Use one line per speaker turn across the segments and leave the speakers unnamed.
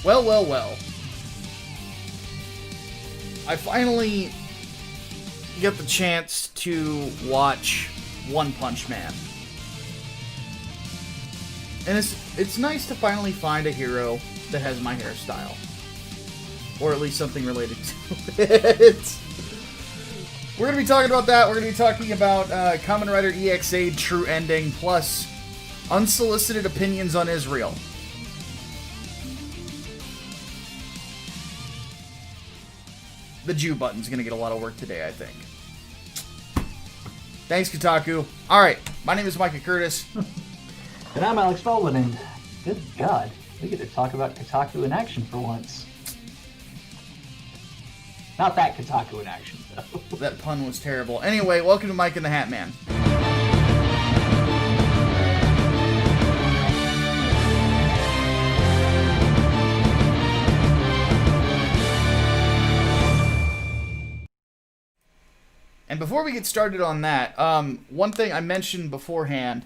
Well. I finally get the chance to watch One Punch Man. And it's nice to finally find a hero that has my hairstyle. Or at least something related to it. We're going to be talking about that. We're going to be talking about Kamen Rider EXA True Ending, plus unsolicited opinions on Israel. The Jew button's going to get a lot of work today, I think. Thanks, Kotaku. Alright, my name is Micah Curtis.
And I'm Alex Baldwin, and good God, we get to talk about Kotaku in action for once. Not that Kotaku in action, though.
That pun was terrible. Anyway, welcome to Micah and The Hatman. And before we get started on that, one thing I mentioned beforehand,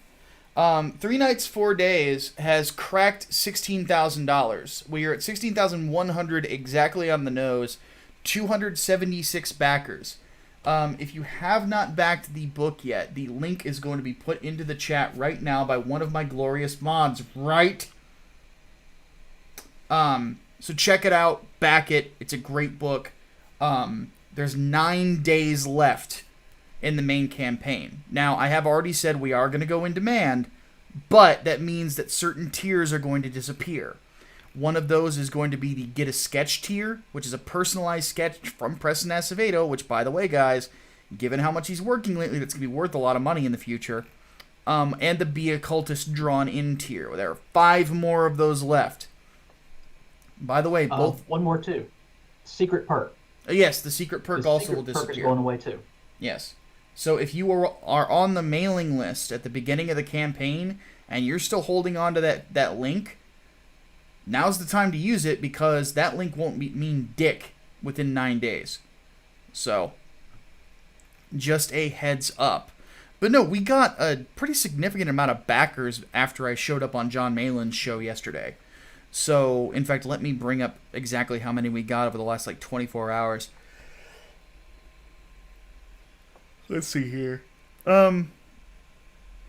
3 Nights, 4 Days has cracked $16,000. We are at $16,100 exactly on the nose, 276 backers. If you have not backed the book yet, the link is going to be put into the chat right now by one of my glorious mods, right? So check it out, back it. It's a great book. There's 9 days left in the main campaign. Now, I have already said we are going to go in demand, but that means that certain tiers are going to disappear. One of those is going to be the Get a Sketch tier, which is a personalized sketch from Preston Acevedo, which, by the way, guys, given how much he's working lately, that's going to be worth a lot of money in the future. And the Be a Cultist Drawn In tier. There are 5 more of those left. By the way, both...
one more, too. Secret perk.
Yes, the secret perk also will disappear.
The secret perk is going away, too.
Yes. So if you are on the mailing list at the beginning of the campaign, and you're still holding on to that link, now's the time to use it, because that link won't mean dick within 9 days. So, just a heads up. But no, we got a pretty significant amount of backers after I showed up on John Malin's show yesterday. So, in fact, let me bring up exactly how many we got over the last, 24 hours. Let's see here. Joe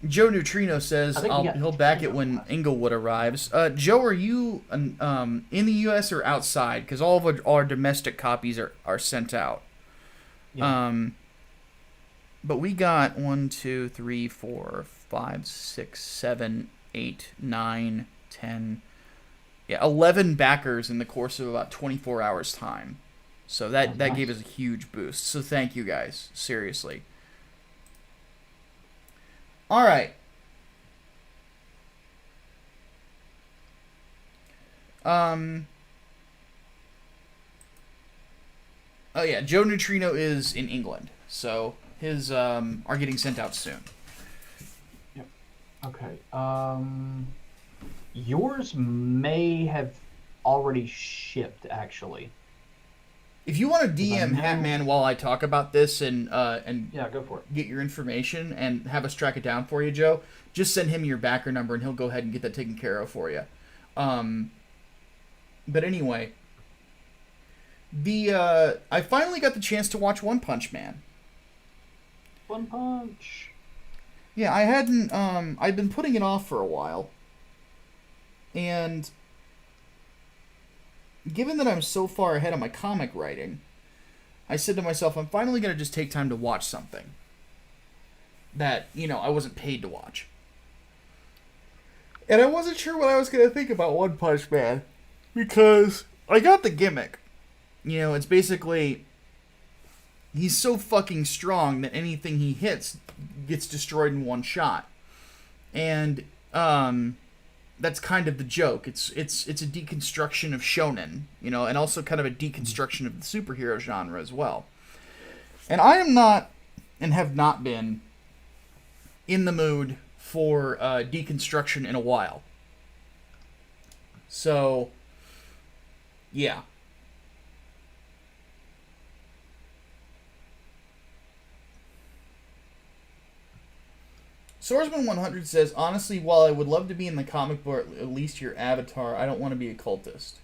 Neutrino says he'll back it when Inglewood arrives. Joe, are you in the U.S. or outside? Because all of our domestic copies are sent out. Yeah. But we got 1, 2, 3, 4, 5, 6, 7, 8, 9, 10... 11 backers in the course of about 24 hours time. So that gave us a huge boost. So thank you guys. Seriously. Alright. Oh yeah, Joe Neutrino is in England. So his are getting sent out soon.
Yep. Okay. Yours may have already shipped, actually.
If you want to DM Hatman while I talk about this and
yeah, go for it.
Get your information and have us track it down for you, Joe, just send him your backer number and he'll go ahead and get that taken care of for you. But anyway, I finally got the chance to watch One Punch Man.
One Punch.
Yeah, I hadn't. I've been putting it off for a while. And given that I'm so far ahead on my comic writing, I said to myself, I'm finally going to just take time to watch something that, I wasn't paid to watch. And I wasn't sure what I was going to think about One Punch Man, because I got the gimmick. It's basically, he's so fucking strong that anything he hits gets destroyed in one shot. And, that's kind of the joke. It's a deconstruction of shonen, and also kind of a deconstruction of the superhero genre as well. And I am not, and have not been, in the mood for deconstruction in a while. So, yeah. Swordsman100 says, honestly, while I would love to be in the comic book, at least your avatar, I don't want to be a cultist.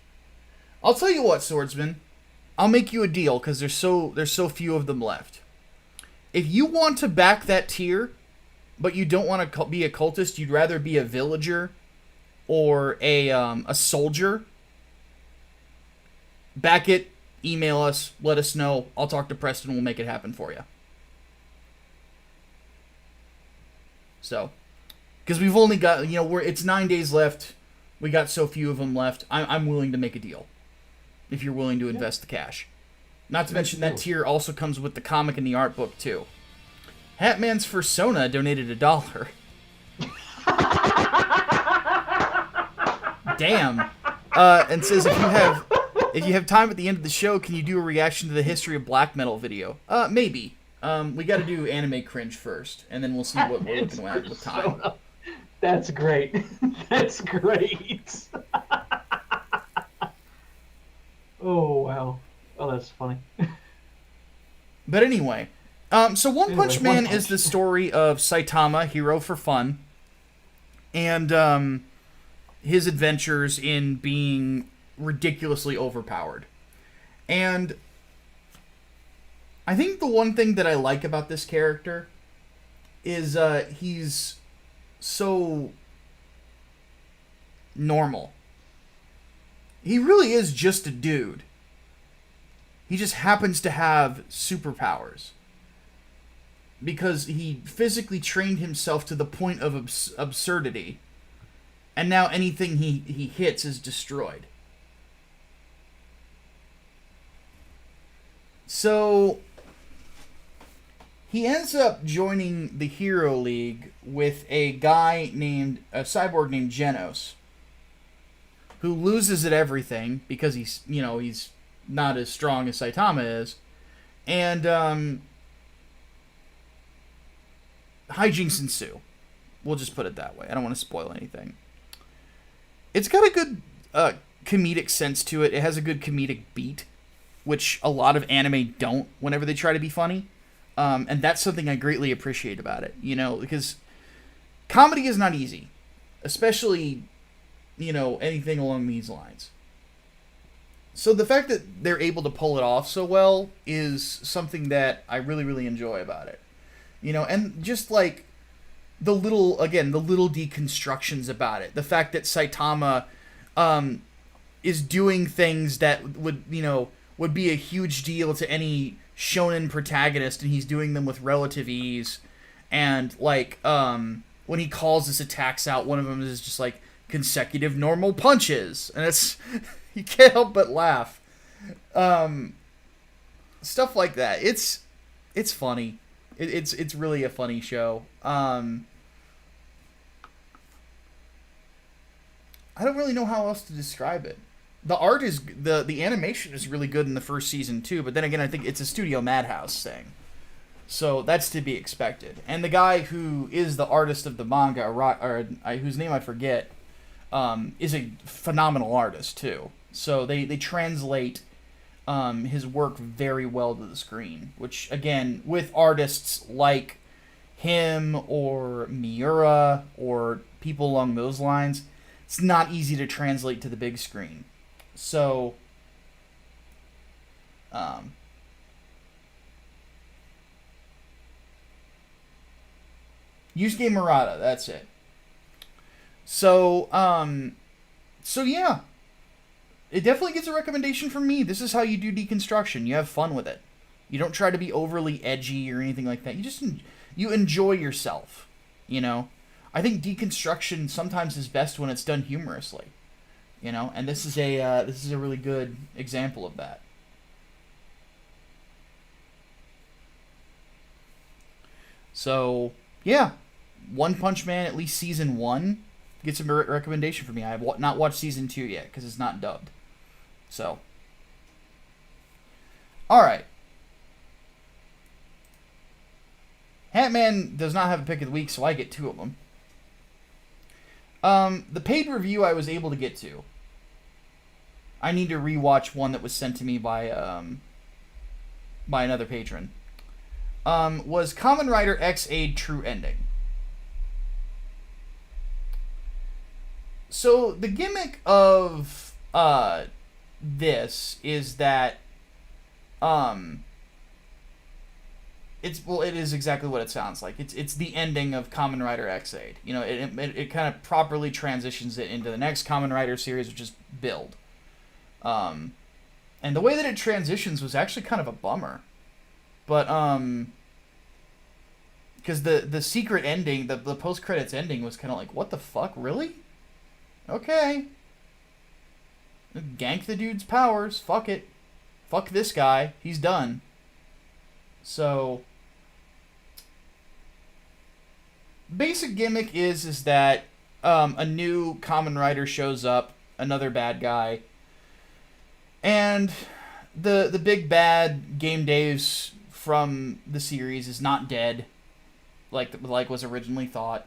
I'll tell you what, Swordsman. I'll make you a deal because there's so few of them left. If you want to back that tier, but you don't want to be a cultist, you'd rather be a villager or a soldier, back it, email us, let us know. I'll talk to Preston, we'll make it happen for you. So, because we've only got, it's 9 days left. We got so few of them left. I'm willing to make a deal if you're willing to invest the cash. Not to mention that tier also comes with the comic and the art book too. Hatman's Fursona donated $1. Damn. And says if you have time at the end of the show, can you do a reaction to the history of black metal video? Maybe. We got to do anime cringe first, and then we'll see what we're looking at with time.
That's great. That's great. Oh wow. Oh, that's funny.
But anyway, so One Punch Man is the story of Saitama, hero for fun, and his adventures in being ridiculously overpowered. And I think the one thing that I like about this character is he's so normal. He really is just a dude. He just happens to have superpowers. Because he physically trained himself to the point of absurdity. And now anything he hits is destroyed. So he ends up joining the Hero League with a cyborg named Genos, who loses at everything because he's not as strong as Saitama is, and hijinks ensue. We'll just put it that way. I don't want to spoil anything. It's got a good comedic sense to it. It has a good comedic beat, which a lot of anime don't whenever they try to be funny. And that's something I greatly appreciate about it, because comedy is not easy, especially, anything along these lines. So the fact that they're able to pull it off so well is something that I really, really enjoy about it. And just like the little deconstructions about it. The fact that Saitama is doing things that would be a huge deal to any shonen protagonist, and he's doing them with relative ease. And when he calls his attacks out, one of them is just like consecutive normal punches, and it's you can't help but laugh. Stuff like that. It's funny. It's really a funny show. I don't really know how else to describe it. The art is the animation is really good in the first season too, but then again, I think it's a Studio Madhouse thing, so that's to be expected. And the guy who is the artist of the manga, whose name I forget, is a phenomenal artist too. So they translate his work very well to the screen, which again, with artists like him or Miura or people along those lines, it's not easy to translate to the big screen. So, Yusuke Murata, that's it. So yeah. It definitely gets a recommendation from me. This is how you do deconstruction. You have fun with it. You don't try to be overly edgy or anything like that. You enjoy yourself, I think deconstruction sometimes is best when it's done humorously, and this is a really good example of that. So, yeah, One Punch Man, at least season 1, gets a recommendation from me. I have not watched season 2 yet because it's not dubbed. So, alright. Hatman does not have a pick of the week, so I get 2 of them. The paid review I was able to get to. I need to rewatch one that was sent to me by another patron. Was Kamen Rider X Aid True Ending. So the gimmick of this is that it is exactly what it sounds like. It's the ending of Kamen Rider X8. You know, it kind of properly transitions it into the next Kamen Rider series, which is Build. And the way that it transitions was actually kind of a bummer. But because the secret ending, the post credits ending was kind of like, what the fuck, really? Okay. Gank the dude's powers. Fuck it. Fuck this guy. He's done. So, basic gimmick is that a new Kamen Rider shows up, another bad guy, and the big bad Game Days from the series is not dead, like was originally thought.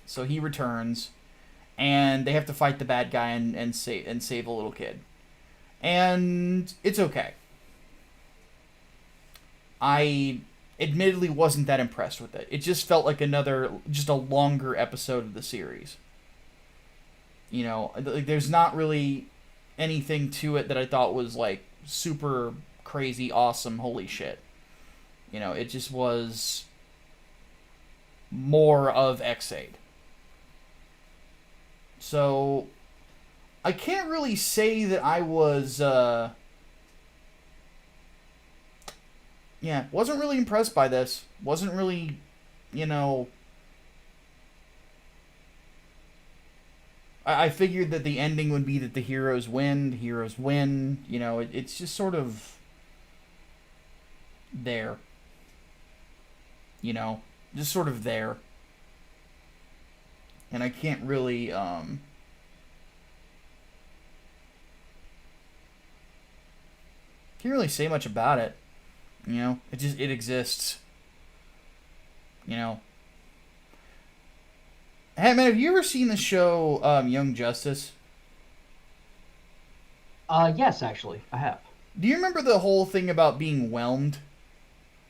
So he returns, and they have to fight the bad guy and save a little kid, and it's okay. I admittedly wasn't that impressed with it. It just felt like just a longer episode of the series. You know, like there's not really anything to it that I thought was like super crazy, awesome, holy shit. You know, it just was more of X8. So, I can't really say that I was, wasn't really impressed by this. Wasn't really, you know... I figured that the ending would be that the heroes win. You know, it's just sort of... there. You know? Just sort of there. And I can't really, can't really say much about it. You know, it exists. You know. Hey man, have you ever seen the show Young Justice?
Yes, actually, I have.
Do you remember the whole thing about being whelmed?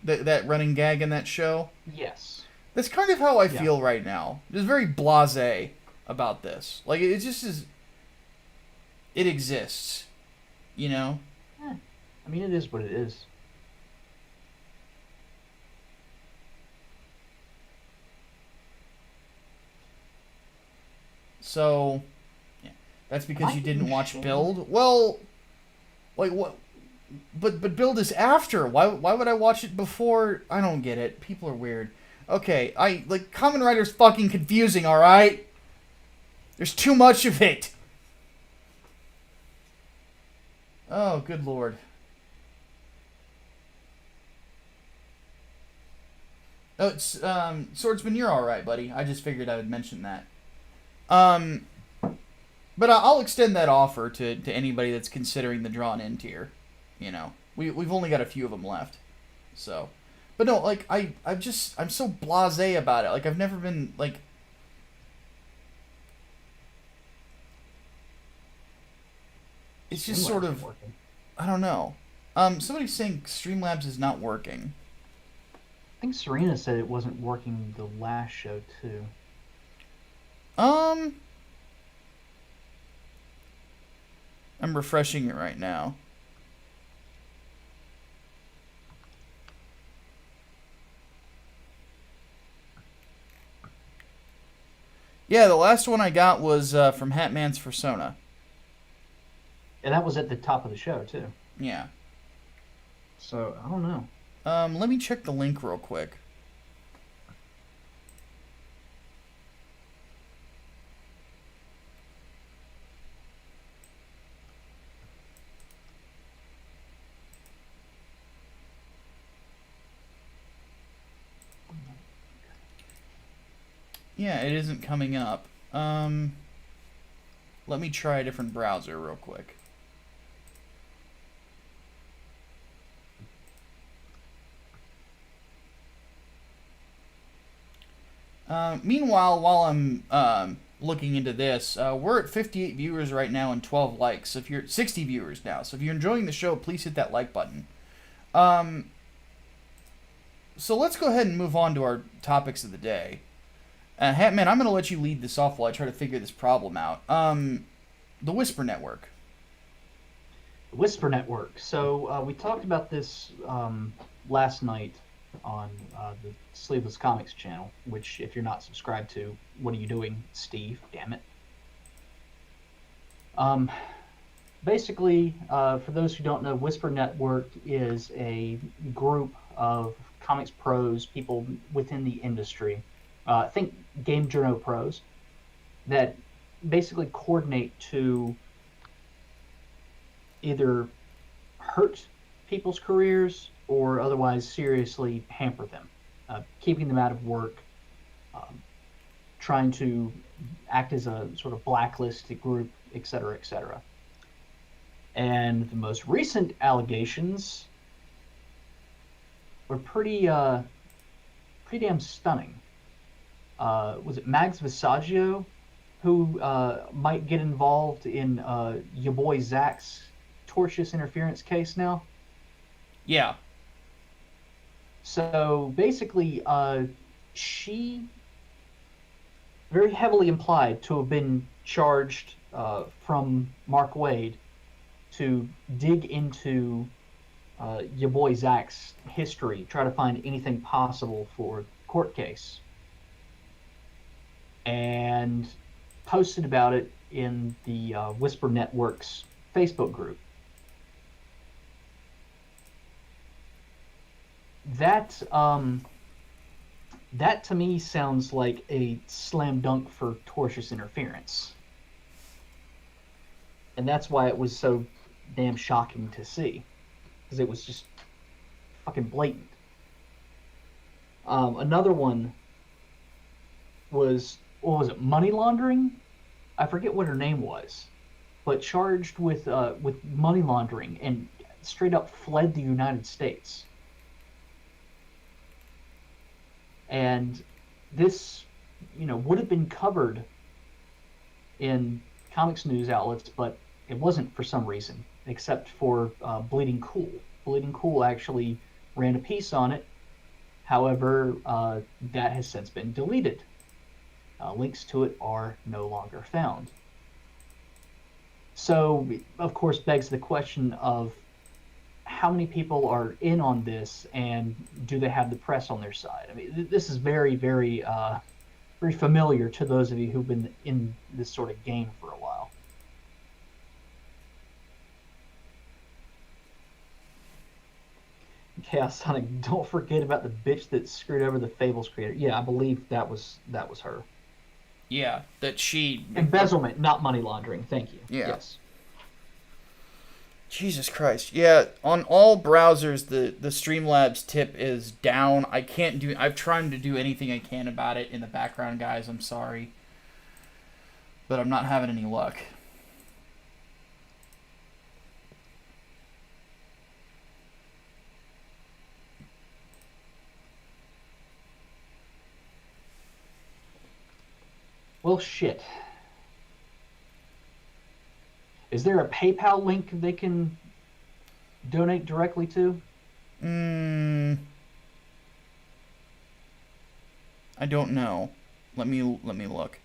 That running gag in that show?
Yes.
That's kind of how I feel right now. Just very blasé about this. Like, it just is... It exists. You know?
I mean, it is what it is.
So, yeah. That's because you didn't watch Build? Well, like, what... But Build is after. Why would I watch it before? I don't get it. People are weird. Okay, Kamen Rider's fucking confusing, alright? There's too much of it. Oh, good lord. Oh, it's, Swordsman, you're alright, buddy. I just figured I would mention that. But I'll extend that offer to anybody that's considering the drawn-in tier. You know, we've only got a few of them left. So... But no, like, I'm so blasé about it. Like, I've never been, like... It's just sort of... I don't know. Somebody's saying Streamlabs is not working.
I think Serena said it wasn't working the last show, too.
I'm refreshing it right now. Yeah, the last one I got was from Hatman's Persona.
And that was at the top of the show, too.
Yeah.
So, I don't know.
Let me check the link real quick. Yeah, it isn't coming up. Let me try a different browser real quick. Meanwhile, while I'm looking into this, we're at 58 viewers right now and 12 likes. So if you're 60 viewers now, so if you're enjoying the show, please hit that like button. So let's go ahead and move on to our topics of the day. Hatman, I'm going to let you lead this off while I try to figure this problem out. The Whisper Network.
Whisper Network. So we talked about this last night on the Sleeveless Comics channel, which if you're not subscribed to, what are you doing, Steve? Damn it. Basically, for those who don't know, Whisper Network is a group of comics pros, people within the industry, think game journo pros, that basically coordinate to either hurt people's careers or otherwise seriously hamper them, keeping them out of work, um, trying to act as a sort of blacklisted group, etc., etc. And the most recent allegations were pretty damn stunning. Was it Mags Visaggio who might get involved in your boy Zach's tortious interference case now?
Yeah.
So basically, she very heavily implied to have been charged from Mark Wade to dig into your boy Zach's history, try to find anything possible for court case, and posted about it in the Whisper Network's Facebook group. That that to me sounds like a slam dunk for tortious interference, and that's why it was so damn shocking to see, because it was just fucking blatant. Another one was, what was it, money laundering? I forget what her name was, but charged with money laundering and straight up fled the United States. And this, would have been covered in comics news outlets, but it wasn't for some reason, except for Bleeding Cool. Bleeding Cool actually ran a piece on it. However, that has since been deleted. Links to it are no longer found. So, of course, begs the question of how many people are in on this, and do they have the press on their side? I mean, this is very, very, very familiar to those of you who've been in this sort of game for a while. Chaos Sonic, don't forget about the bitch that screwed over the Fables creator. Yeah, I believe that was her.
Yeah, that she...
Embezzlement, not money laundering. Thank you.
Yeah.
Yes.
Jesus Christ. Yeah, on all browsers, the Streamlabs tip is down. I've tried to do anything I can about it in the background, guys. I'm sorry. But I'm not having any luck.
Well, shit. Is there a PayPal link they can donate directly to?
I don't know. Let me look.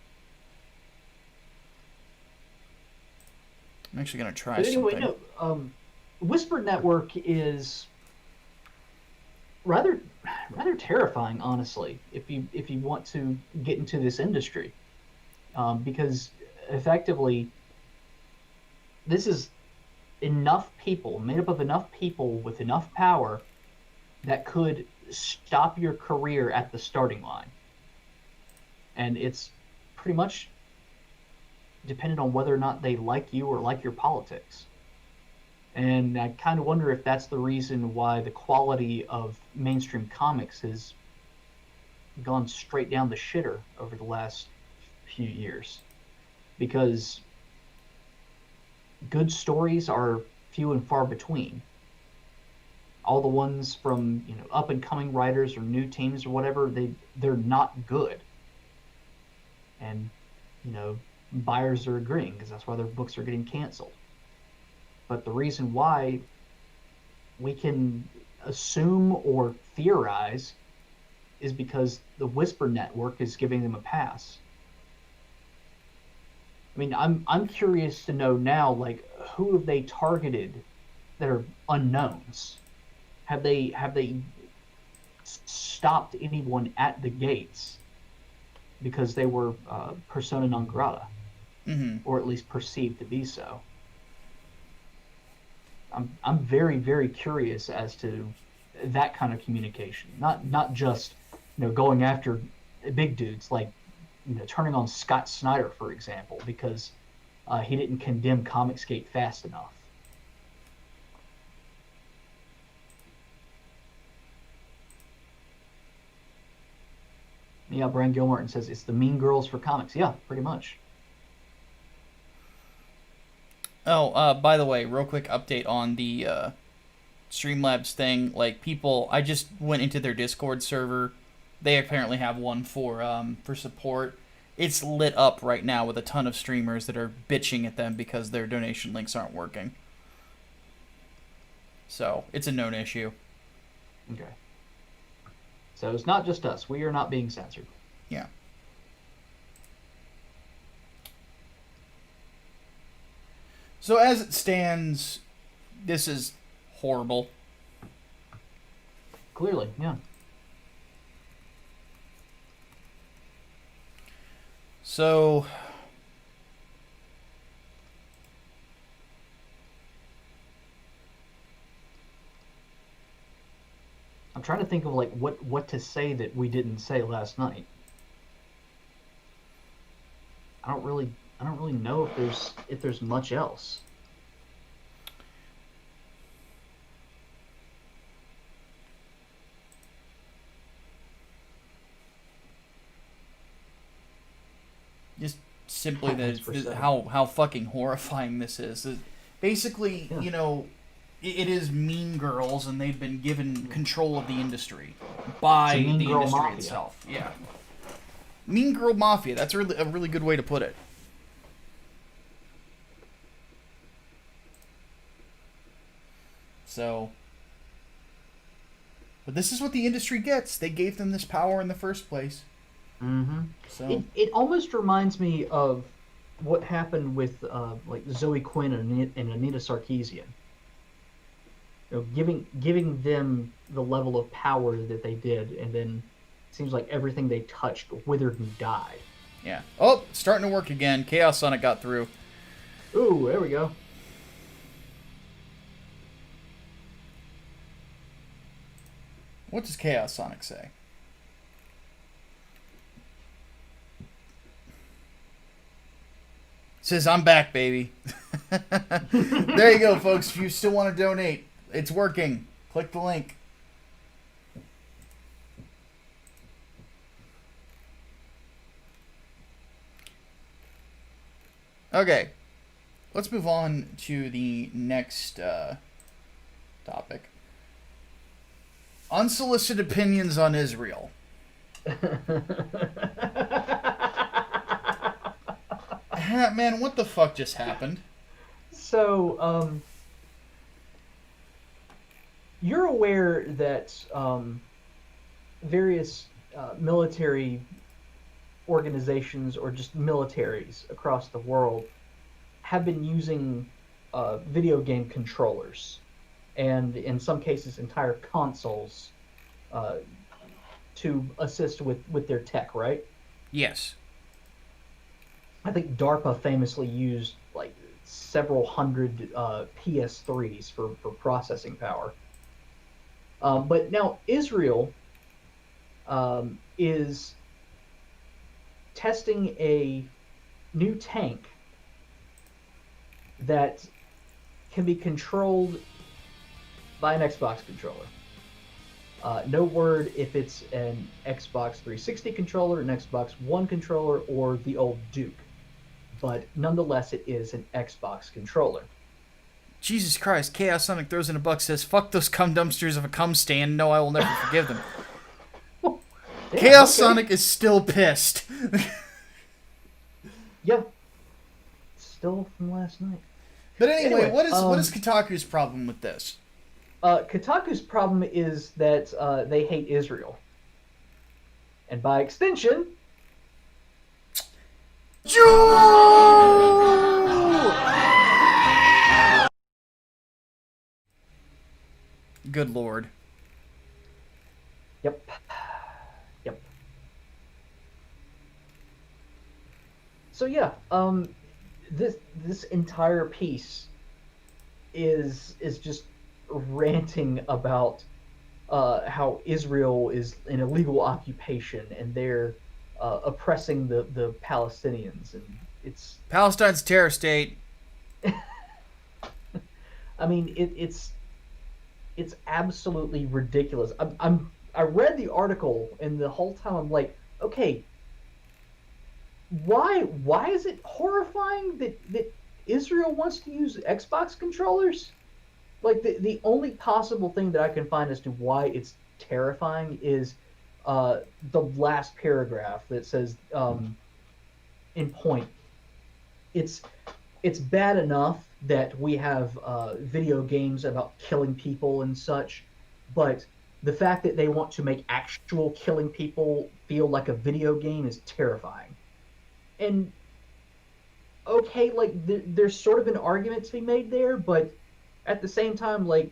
I'm actually gonna try something.
No, Whisper Network is rather terrifying, honestly, if you want to get into this industry, because effectively this is enough people, made up of enough people with enough power that could stop your career at the starting line. And it's pretty much dependent on whether or not they like you or like your politics. And I kind of wonder if that's the reason why the quality of mainstream comics has gone straight down the shitter over the last few years. Because good stories are few and far between. All the ones from up and coming writers or new teams or whatever, they're not good. And buyers are agreeing, because that's why their books are getting canceled. But the reason why we can assume or theorize is because the Whisper Network is giving them a pass. I mean, I'm curious to know now, like, who have they targeted that are unknowns? Have they stopped anyone at the gates because they were persona non grata, or at least perceived to be so? I'm very, very curious as to that kind of communication. Not just going after big dudes, like turning on Scott Snyder, for example, because he didn't condemn Comicsgate fast enough. Yeah, Brian Gilmartin says it's the Mean Girls for comics. Yeah, pretty much.
Oh, by the way, real quick update on the Streamlabs thing. Like, people, I just went into their Discord server. They apparently have one for support. It's lit up right now with a ton of streamers that are bitching at them because their donation links aren't working. So, it's a known issue.
Okay. So it's not just us. We are not being censored.
Yeah. So as it stands, this is horrible.
Clearly, yeah.
So
I'm trying to think of like what to say that we didn't say last night. I don't really know if there's much else.
just simply how fucking horrifying this is. Basically,
Yeah.
It is Mean Girls, and they've been given control of the industry by
It's a Mean
the
Girl
industry
Mafia.
itself. Yeah. Mean Girl Mafia. That's a really good way to put it. So, but this is what the industry gets. They gave them this power in the first place.
Mm-hmm.
So
it almost reminds me of what happened with like Zoe Quinn and Anita Sarkeesian. Giving them the level of power that they did, and then it seems like everything they touched withered and died.
yeah. Oh, starting to work again. Chaos Sonic got through.
Ooh, there we go.
What does Chaos Sonic say? Says, I'm back, baby. There you go, folks. If you still want to donate, it's working. Click the link. Okay. Let's move on to the next topic. Unsolicited opinions on Israel. Man, what the fuck just happened?
So, you're aware that various military organizations or just militaries across the world have been using video game controllers, and in some cases entire consoles, to assist with their tech, right?
Yes.
I think DARPA famously used like several hundred PS3s for processing power. But now Israel is testing a new tank that can be controlled by an Xbox controller. No word if it's an Xbox 360 controller, an Xbox One controller, or the old Duke. But nonetheless, it is an Xbox controller.
Jesus Christ, Chaos Sonic throws in a buck, says, fuck those cum dumpsters of a cum stand. No, I will never forgive them.
Damn,
Chaos
okay.
Sonic is still pissed.
Yeah. Still from last night.
But anyway, what is
Kotaku's
Kotaku's problem with this?
Kotaku's problem is that they hate Israel. And by extension...
Good Lord.
Yep. Yep. So yeah, this entire piece is just ranting about how Israel is an illegal occupation and they're oppressing the Palestinians, and it's
Palestine's a terror state.
I mean it's absolutely ridiculous. I read the article and the whole time I'm like, okay, why is it horrifying that Israel wants to use Xbox controllers? Like the only possible thing that I can find as to why it's terrifying is the last paragraph that says in point, it's bad enough that we have video games about killing people and such, but the fact that they want to make actual killing people feel like a video game is terrifying. And okay, like there's sort of an argument to be made there, but at the same time, like,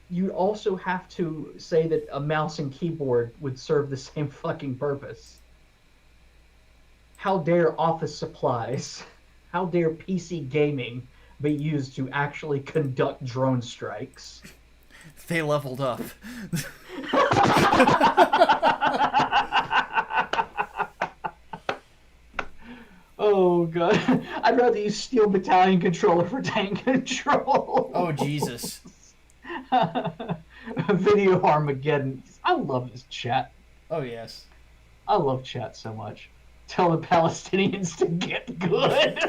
you also have to say that a mouse and keyboard would serve the same fucking purpose. How dare office supplies, how dare PC gaming be used to actually conduct drone strikes?
They leveled up.
Oh god, I'd rather use Steel Battalion controller for tank control.
Oh Jesus.
Video Armageddon. I love this chat.
Oh yes.
I love chat so much. Tell the Palestinians to get good.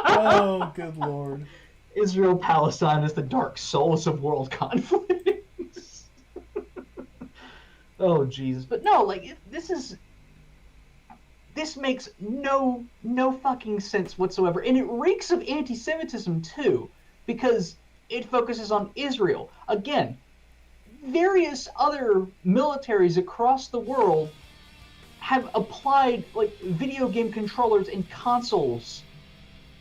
Oh, good Lord.
Israel Palestine is the dark souls of world conflicts. Oh Jesus. But no, like this makes no fucking sense whatsoever, and it reeks of anti-Semitism too, because it focuses on Israel. Again, various other militaries across the world have applied like video game controllers and consoles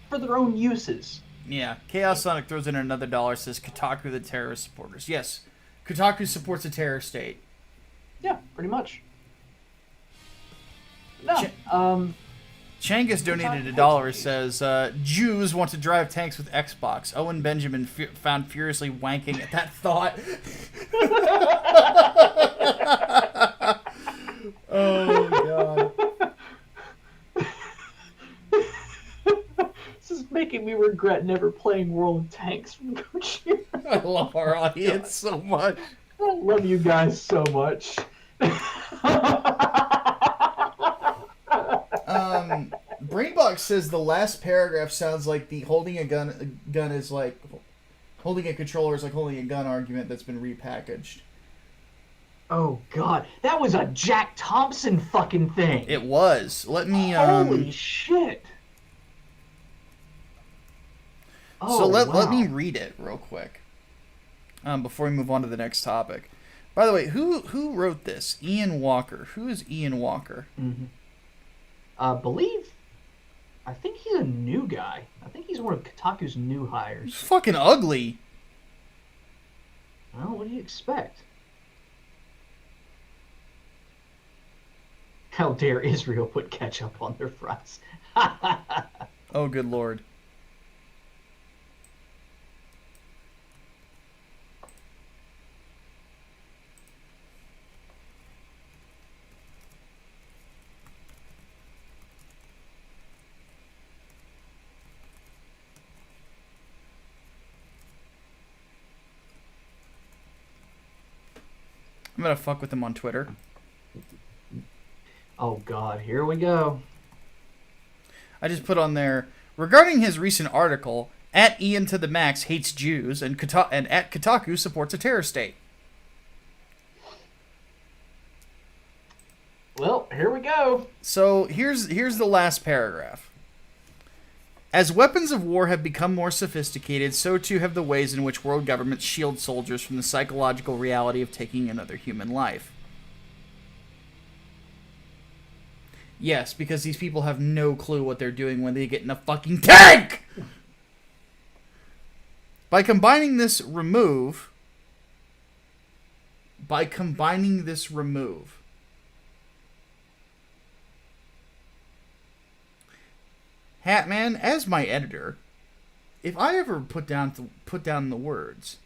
for their own uses.
Yeah, Chaos Sonic throws in another dollar, says Kotaku the terrorist supporters. Yes, Kotaku supports a terror state.
Yeah, pretty much. No,
Changus donated $1, says, Jews want to drive tanks with Xbox. Owen Benjamin found furiously wanking at that thought. Oh, God.
This is making me regret never playing World of Tanks from Gojira.
I love our audience so much.
I love you guys so much.
Brainbox says the last paragraph sounds like the holding a gun is like holding a controller is like holding a gun argument that's been repackaged.
Oh god, that was a Jack Thompson fucking thing.
It was. Let me
Holy shit.
So let me read it real quick. Before we move on to the next topic. By the way, who wrote this? Ian Walker. Who is Ian Walker?
Mm-hmm. I think he's a new guy. I think he's one of Kotaku's new hires.
He's fucking ugly.
Well, what do you expect? How dare Israel put ketchup on their fries?
Oh, good Lord. I'm gonna fuck with him on Twitter.
Oh god, here we go.
I just put on there, regarding his recent article, at Ian to the Max hates Jews and at Kotaku supports a terror state.
Well, here we go.
So here's the last paragraph. As weapons of war have become more sophisticated, so too have the ways in which world governments shield soldiers from the psychological reality of taking another human life. Yes, because these people have no clue what they're doing when they get in a fucking tank! By combining this remove, Hatman, as my editor, if I ever put down the words,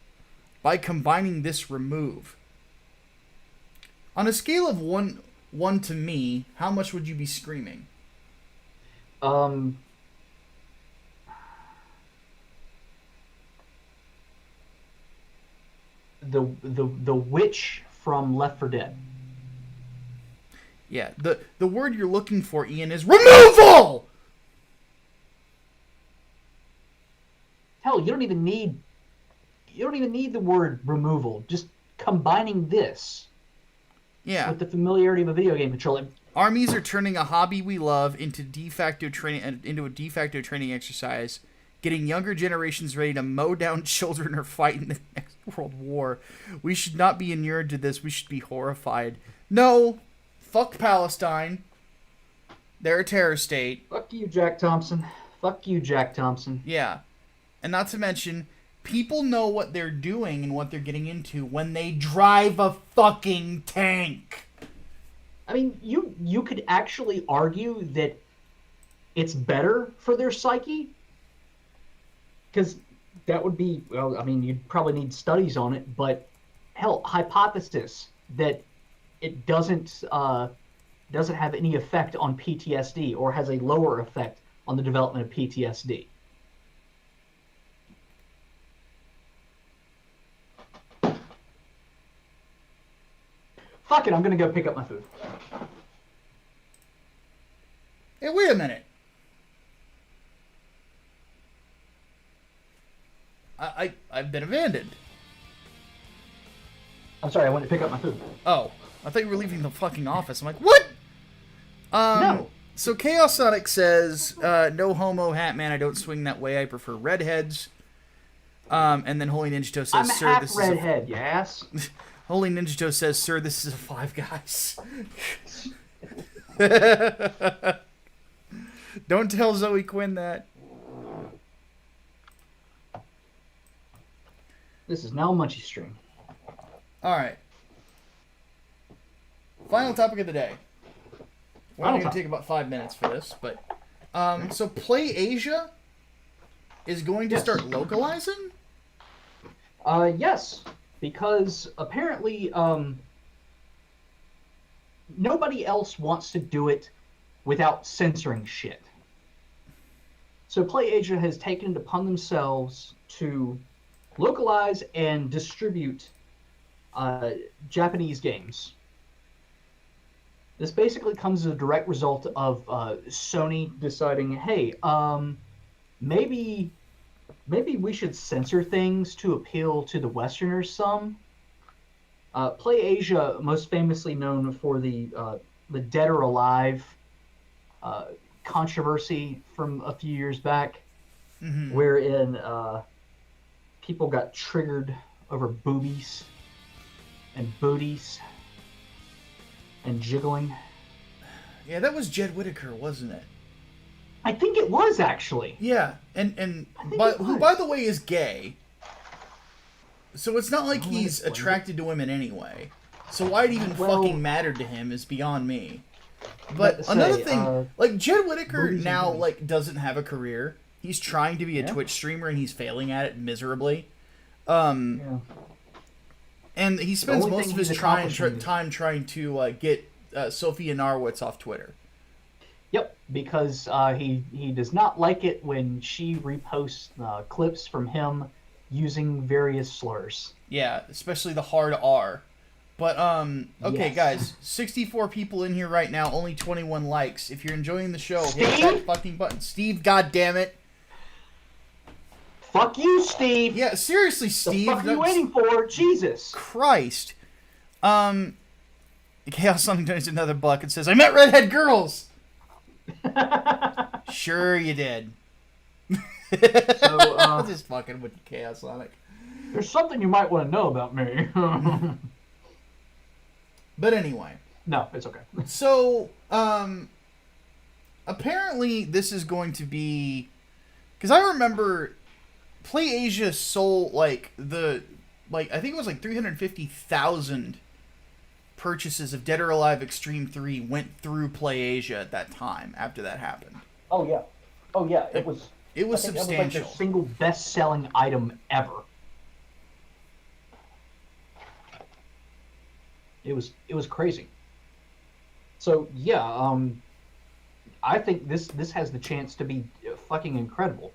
by combining this remove, on a scale of one to me, how much would you be screaming?
The witch from Left 4 Dead.
Yeah, the word you're looking for, Ian, is removal!
Hell, you don't even need the word removal. Just combining this with the familiarity of a video game controller.
Armies are turning a hobby we love into a de facto training exercise, getting younger generations ready to mow down children or fight in the next world war. We should not be inured to this. We should be horrified. No, fuck Palestine. They're a terror state.
Fuck you, Jack Thompson. Fuck you, Jack Thompson.
Yeah. And not to mention, people know what they're doing and what they're getting into when they drive a fucking tank.
I mean, you could actually argue that it's better for their psyche, because that would be, well, I mean, you'd probably need studies on it, but hell, hypothesis that it doesn't have any effect on PTSD, or has a lower effect on the development of PTSD. Fuck it, I'm gonna go pick up my food.
Hey, wait a minute. I've been abandoned.
I'm sorry, I went to pick up my food.
Oh, I thought you were leaving the fucking office. I'm like, what?
No.
So Chaos Sonic says, no homo, Hatman, I don't swing that way, I prefer redheads. And then Holy Ninja Toe says,
I'm
sir,
half
this
redhead, you ass.
Holy Ninja Toe says, sir, this is a Five Guys. Don't tell Zoe Quinn that.
This is now a Munchie stream.
Alright. Final topic of the day. We're only going to take about 5 minutes for this, but... so Play Asia is going to start localizing?
Yes. Because apparently nobody else wants to do it without censoring shit. So PlayAsia has taken it upon themselves to localize and distribute Japanese games. This basically comes as a direct result of Sony deciding, hey, maybe we should censor things to appeal to the Westerners some. PlayAsia, most famously known for the Dead or Alive controversy from a few years back, wherein people got triggered over boobies and booties and jiggling.
Yeah, that was Jed Whittaker, wasn't it?
I think it was, actually.
Yeah, and who, by the way, is gay. So it's not like he's attracted to women anyway. So why it even fucking mattered to him is beyond me. But another thing, like, Jed Whittaker now, like, doesn't have a career. He's trying to be a Twitch streamer, and he's failing at it miserably. And he spends most of his time trying to get Sophia Narwitz off Twitter.
Yep, because he does not like it when she reposts clips from him using various slurs.
Yeah, especially the hard R. But, okay,
yes.
guys, 64 people in here right now, only 21 likes. If you're enjoying the show,
Steve?
hit that fucking button. Steve, goddammit.
Fuck you, Steve.
Yeah, seriously, Steve.
The fuck are you waiting for? Jesus
Christ. Chaos Sonic donates another buck and says, I met redhead girls. Sure you did.
So,
I'm just fucking with you, Chaos Sonic.
There's something you might want to know about me.
But anyway.
No, it's okay.
So, apparently this is going to be... Because I remember PlayAsia sold like I think it was like 350,000 purchases of Dead or Alive Extreme 3 went through PlayAsia at that time after that happened.
Oh yeah, oh yeah. It was.
It was
I think that was like
substantial.
their single best-selling item ever. It was crazy. So yeah, I think this has the chance to be fucking incredible.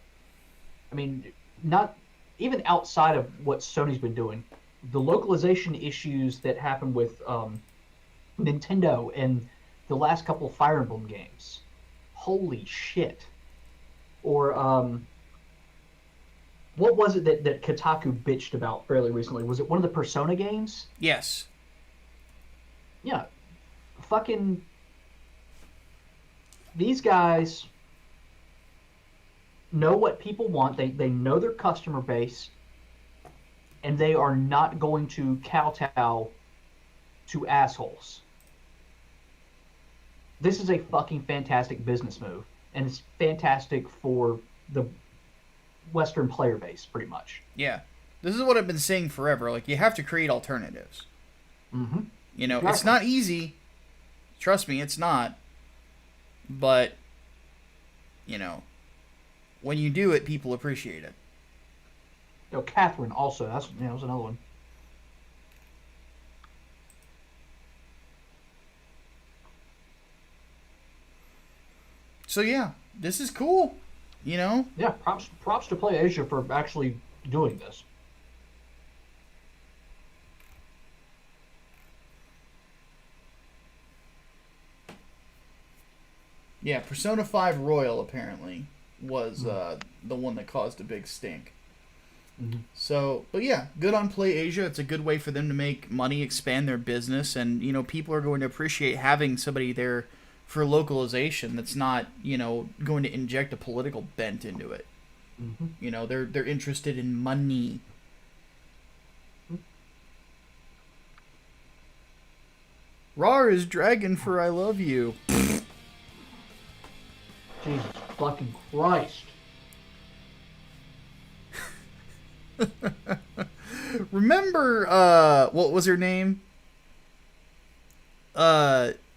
I mean, not even outside of what Sony's been doing, the localization issues that happened with Nintendo and the last couple of Fire Emblem games. Holy shit. Or what was it that Kotaku bitched about fairly recently? Was it one of the Persona games?
Yes.
Yeah. Fucking these guys know what people want. They know their customer base, and they are not going to kowtow to assholes. This is a fucking fantastic business move, and it's fantastic for the Western player base, pretty much.
Yeah. This is what I've been saying forever. Like, you have to create alternatives.
Mm-hmm.
You know,
Exactly.
It's not easy. Trust me, it's not. But, you know, when you do it, people appreciate it.
You know, Catherine also. That was another one.
So yeah, this is cool. You know?
Yeah, props to PlayAsia for actually doing this.
Yeah, Persona 5 Royal apparently was the one that caused a big stink.
Mm-hmm.
So, but yeah, good on PlayAsia. It's a good way for them to make money, expand their business, and you know, people are going to appreciate having somebody there for localization that's not, you know, going to inject a political bent into it.
Mm-hmm.
You know, they're interested in money. Rar is dragon for I love you.
Jesus fucking Christ.
Remember, what was her name?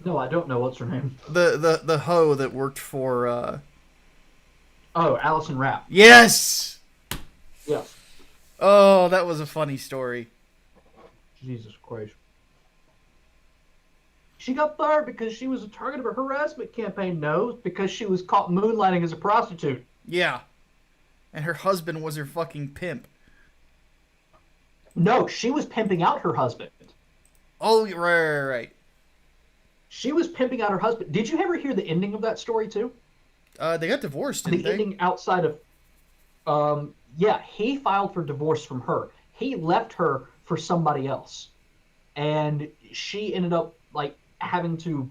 No, I don't know what's her name.
The hoe that worked for,
Oh, Allison Rapp.
Yes!
Yes.
Oh, that was a funny story.
Jesus Christ. She got fired because she was a target of a harassment campaign. No, because she was caught moonlighting as a prostitute.
Yeah. And her husband was her fucking pimp.
No, she was pimping out her husband.
Oh, right.
She was pimping out her husband. Did you ever hear the ending of that story too?
They got divorced, didn't
The
they?
ending outside of, yeah, he filed for divorce from her. He left her for somebody else, and she ended up like having to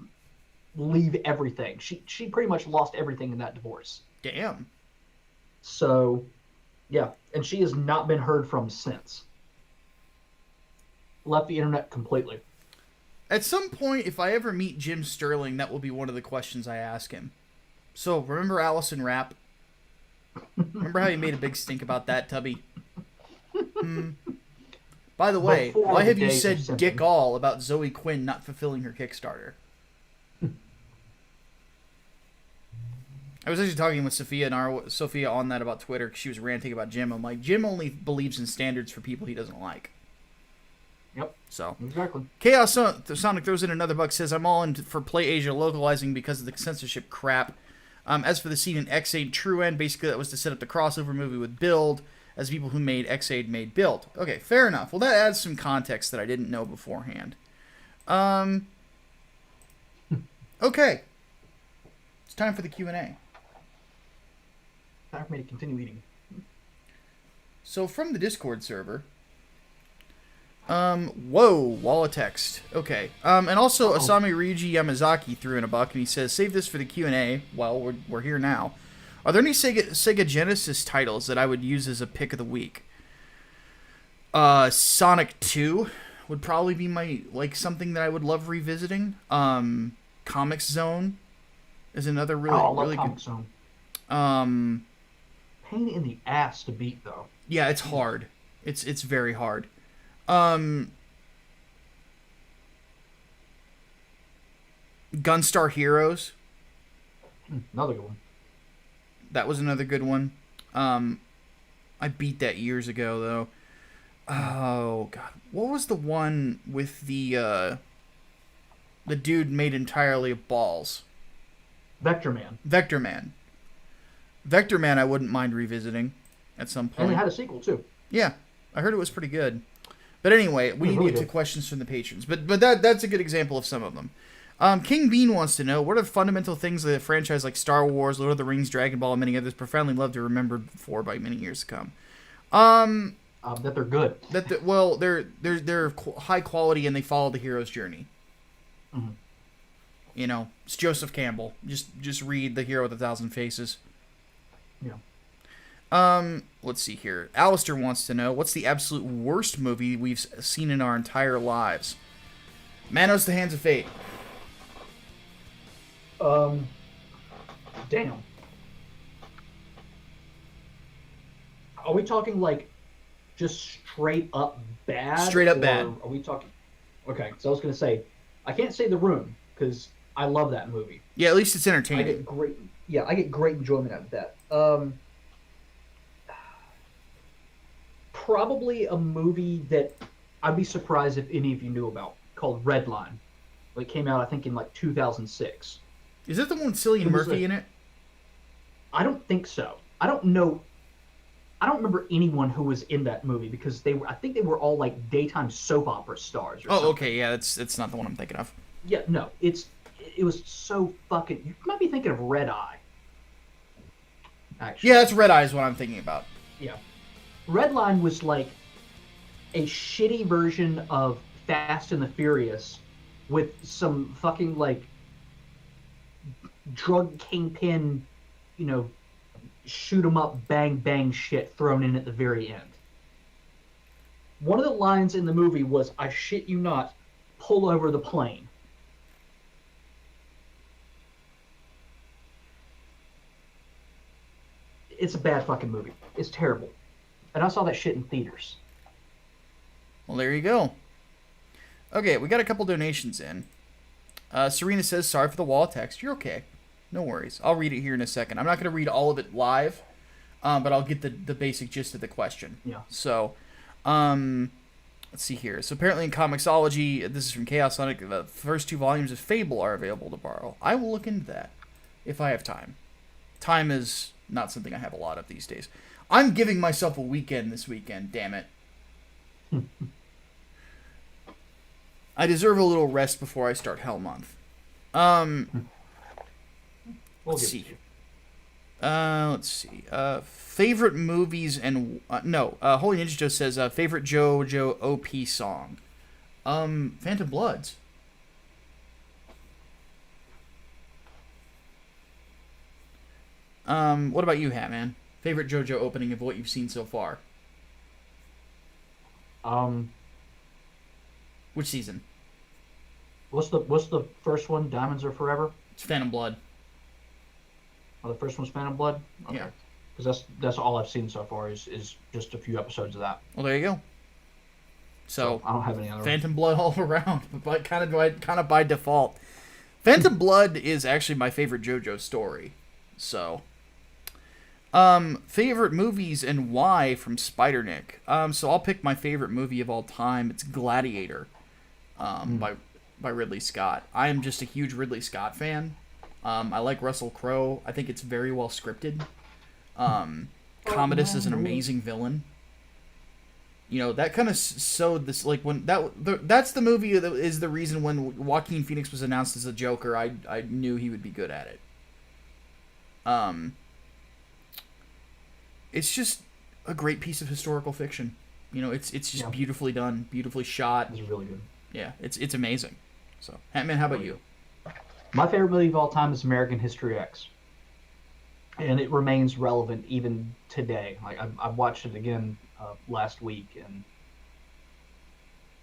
leave everything. She pretty much lost everything in that divorce.
Damn.
So, yeah, and she has not been heard from since. Left the internet completely.
At some point, if I ever meet Jim Sterling, that will be one of the questions I ask him. So, remember Allison Rapp? Remember how you made a big stink about that, Tubby? By the way,
Before
why
the
have you
days of
said
simping.
dick all about Zoe Quinn not fulfilling her Kickstarter? I was actually talking with Sophia on that about Twitter because she was ranting about Jim. I'm like, Jim only believes in standards for people he doesn't like.
Yep,
So,
exactly.
Chaos Sonic throws in another buck, says, I'm all in for PlayAsia localizing because of the censorship crap. As for the scene in X-Aid True End, basically that was to set up the crossover movie with Build, as people who made X-Aid made Build. Okay, fair enough. Well, that adds some context that I didn't know beforehand. Okay. It's time for the Q&A.
Time for me to continue eating.
So, from the Discord server... whoa, wall of text. Okay. And also Asami Ryuji Yamazaki threw in a buck, and he says, save this for the Q&A. Well, we're here now. Are there any Sega Genesis titles that I would use as a pick of the week? Sonic 2 would probably be my, like, something that I would love revisiting. Comics Zone is another really,
I love
really
Comic
good.
Zone. pain in the ass to beat, though.
Yeah, it's hard. It's very hard. Gunstar Heroes.
Another good one.
That was another good one. I beat that years ago though. Oh god, what was the one with the dude made entirely of balls?
Vector Man.
Vector Man. Vector Man, I wouldn't mind revisiting at some point.
And it had a sequel too.
Yeah, I heard it was pretty good. But anyway, we need to get to questions from the patrons. But that's a good example of some of them. King Bean wants to know, what are the fundamental things that a franchise like Star Wars, Lord of the Rings, Dragon Ball, and many others profoundly love to remember for by many years to come?
That they're good.
They're high quality and they follow the hero's journey.
Mm-hmm.
You know, it's Joseph Campbell. Just read The Hero with a Thousand Faces.
Yeah.
Let's see here. Alistair wants to know, what's the absolute worst movie we've seen in our entire lives? Manos: The Hands of Fate.
Damn. Are we talking like just straight up bad?
Straight up bad.
Are we talking? Okay, so I was gonna say, I can't say The Room because I love that movie.
Yeah, at least it's entertaining.
I get great enjoyment out of that. Probably a movie that I'd be surprised if any of you knew about, called Redline. It came out, I think, in like 2006.
Is that the one with Cillian Murphy in it?
I don't think so. I don't know. I don't remember anyone who was in that movie because I think they were all like daytime soap opera stars. Or something.
Okay, yeah, it's not the one I'm thinking of.
Yeah, no, it was so fucking. You might be thinking of Red Eye. Actually,
yeah, that's Red Eye is what I'm thinking about.
Yeah, Redline was like a shitty version of Fast and the Furious with some fucking like drug kingpin, shoot 'em up, bang bang shit thrown in at the very end. One of the lines in the movie was, I shit you not, pull over the plane. It's a bad fucking movie. It's terrible. And I saw that shit in theaters.
Well, there you go. Okay, we got a couple donations in. Serena says, sorry for the wall of text. You're okay. No worries. I'll read it here in a second. I'm not going to read all of it live, but I'll get the basic gist of the question.
Yeah.
So, let's see here. So apparently in Comixology, this is from Chaos Sonic, the first 2 volumes of Fable are available to borrow. I will look into that if I have time. Time is not something I have a lot of these days. I'm giving myself a weekend this weekend, damn it. I deserve a little rest before I start Hell Month. Let's see. Let's see. Favorite movies and Holy Ninja Joe says favorite JoJo OP song. Phantom Bloods. What about you, Hatman? Favorite JoJo opening of what you've seen so far? Which season?
What's the first one? Diamonds Are Forever?
It's Phantom Blood.
Oh, the first one's Phantom Blood? Okay.
Yeah.
Because that's all I've seen so far is just a few episodes of that.
Well, there you go. So
I don't have any other.
Phantom Blood all around, but kind of by default. Phantom Blood is actually my favorite JoJo story. So, favorite movies and why from Spider Nick. So I'll pick my favorite movie of all time. It's Gladiator, by Ridley Scott. I am just a huge Ridley Scott fan. I like Russell Crowe. I think it's very well scripted. Commodus is an amazing villain. That kind of sowed this, like, when that's the movie that is the reason when Joaquin Phoenix was announced as a Joker, I knew he would be good at it. It's just a great piece of historical fiction. It's just beautifully done, beautifully shot.
It's really good.
Yeah, it's amazing. So, Hatman, how about you?
My favorite movie of all time is American History X, and it remains relevant even today. Like I watched it again last week, and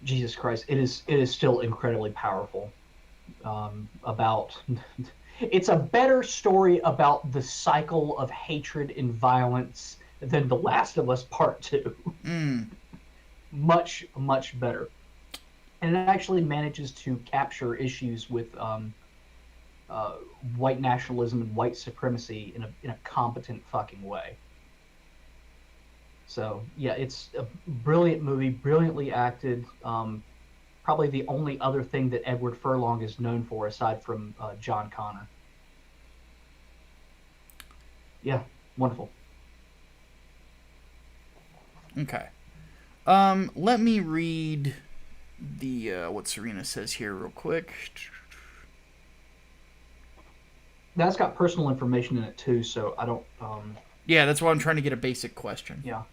Jesus Christ, it is still incredibly powerful. It's a better story about the cycle of hatred and violence than The Last of Us Part 2. Much, much better. And it actually manages to capture issues with white nationalism and white supremacy in a competent fucking way. So, yeah, it's a brilliant movie, brilliantly acted. Probably the only other thing that Edward Furlong is known for aside from John Connor. Yeah, wonderful.
Okay. Let me read the what Serena says here real quick.
That's got personal information in it too, so I don't.
Yeah, that's why I'm trying to get a basic question.
Yeah.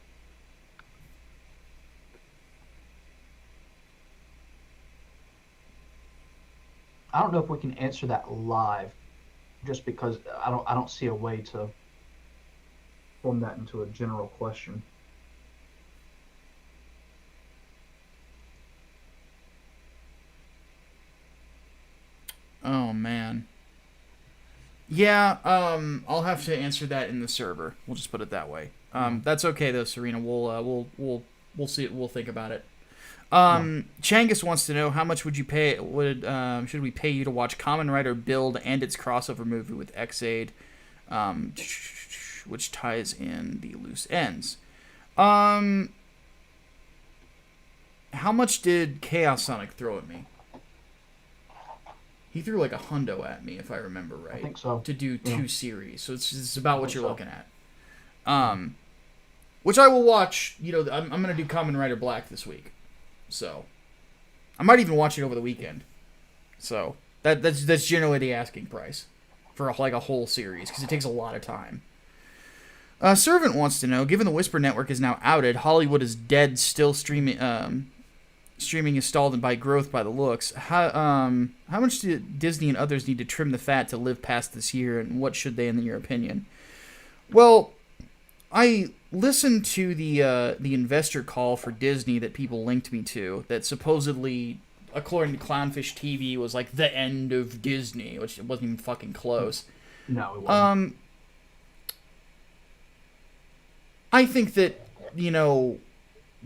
I don't know if we can answer that live, just because I don't see a way to form that into a general question.
Oh man. Yeah, I'll have to answer that in the server. We'll just put it that way. That's okay though, Serena. We'll see. We'll think about it. Changus wants to know how much would you pay? Should we pay you to watch Kamen Rider Build and its crossover movie with X-Aid, which ties in the loose ends? How much did Chaos Sonic throw at me? He threw like $100 at me, if I remember right.
I think so.
To do two series, so it's about what you're looking at. Which I will watch. You know, I'm gonna do Kamen Rider Black this week, so I might even watch it over the weekend. So that's generally the asking price for like a whole series because it takes a lot of time. Servant wants to know, given the Whisper Network is now outed, Hollywood is dead, still streaming. Streaming is stalled and by growth by the looks. How much do Disney and others need to trim the fat to live past this year, and what should they, in your opinion? Well, I listened to the investor call for Disney that people linked me to, that supposedly, according to Clownfish TV, was like the end of Disney, which wasn't even fucking close.
No, it wasn't.
I think that, you know,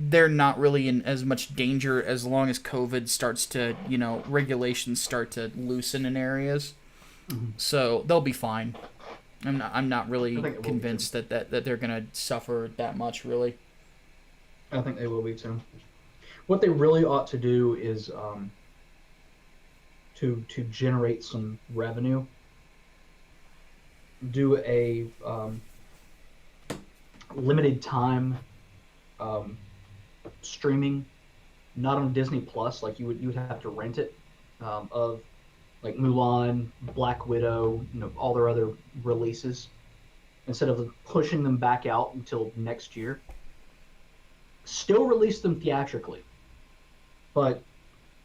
they're not really in as much danger as long as COVID starts to, you know, regulations start to loosen in areas. Mm-hmm. So they'll be fine. I'm not really convinced that they're gonna suffer that much, really.
I think they will be too. What they really ought to do is to generate some revenue, do a limited time streaming, not on Disney Plus, like you would have to rent it, of like Mulan, Black Widow, you know, all their other releases, instead of pushing them back out until next year. Still release them theatrically, but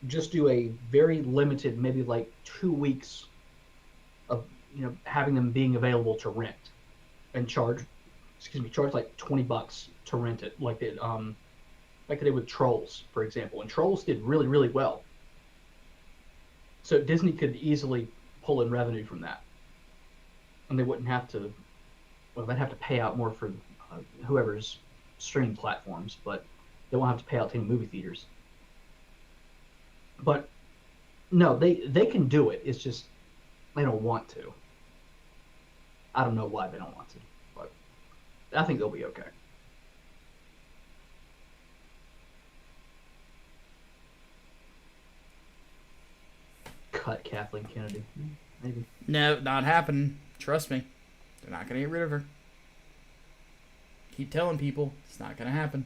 just do a very limited, maybe like 2 weeks of, you know, having them being available to rent, and charge like $20 to rent it, like they did with Trolls, for example. And Trolls did really, really well. So Disney could easily pull in revenue from that, and they wouldn't have to. Well, they'd have to pay out more for whoever's streaming platforms, but they won't have to pay out to any movie theaters. But no, they can do it. It's just they don't want to. I don't know why they don't want to, but I think they'll be okay. Cut Kathleen Kennedy. Maybe.
No, not happening. Trust me. They're not going to get rid of her. Keep telling people it's not going to happen.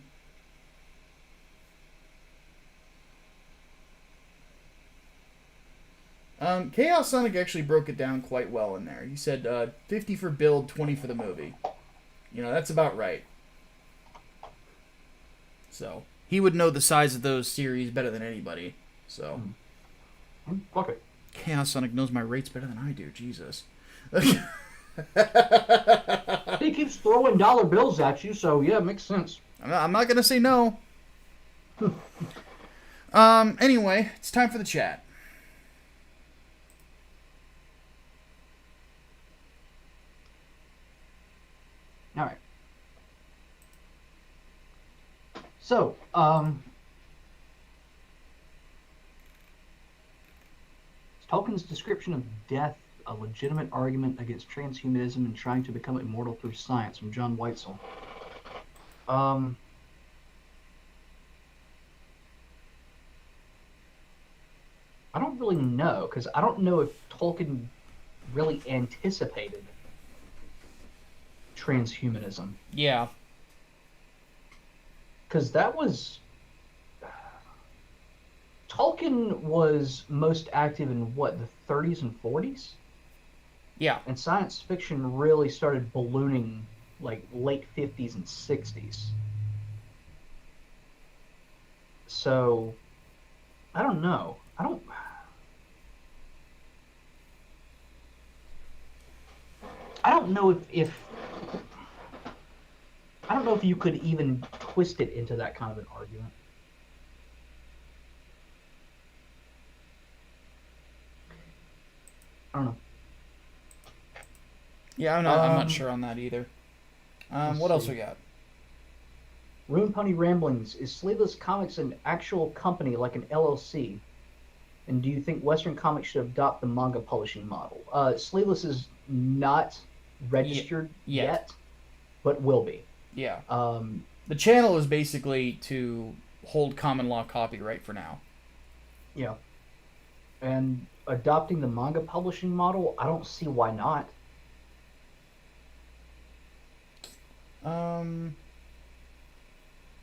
Chaos Sonic actually broke it down quite well in there. He said 50 for build, 20 for the movie. You know, that's about right. So, he would know the size of those series better than anybody. So...
Fuck it.
Chaos Sonic knows my rates better than I do. Jesus.
He keeps throwing dollar bills at you, so yeah, it makes sense.
I'm not gonna say no. Anyway, it's time for the chat.
All right. So, Tolkien's description of death, a legitimate argument against transhumanism and trying to become immortal through science, from John Weitzel. I don't really know, because I don't know if Tolkien really anticipated transhumanism.
Yeah.
Because that was... Tolkien was most active in, what, the 30s and 40s?
Yeah.
And science fiction really started ballooning, like, late 50s and 60s. So, I don't know. I don't know if I don't know if you could even twist it into that kind of an argument. I don't know.
Yeah, I'm not sure on that either. What else we got?
Ruin Pony Ramblings. Is Sleeveless Comics an actual company, like an LLC? And do you think Western Comics should adopt the manga publishing model? Sleeveless is not registered yet, but will be.
Yeah. The channel is basically to hold common law copyright for now.
Yeah. And adopting the manga publishing model, I don't see why not.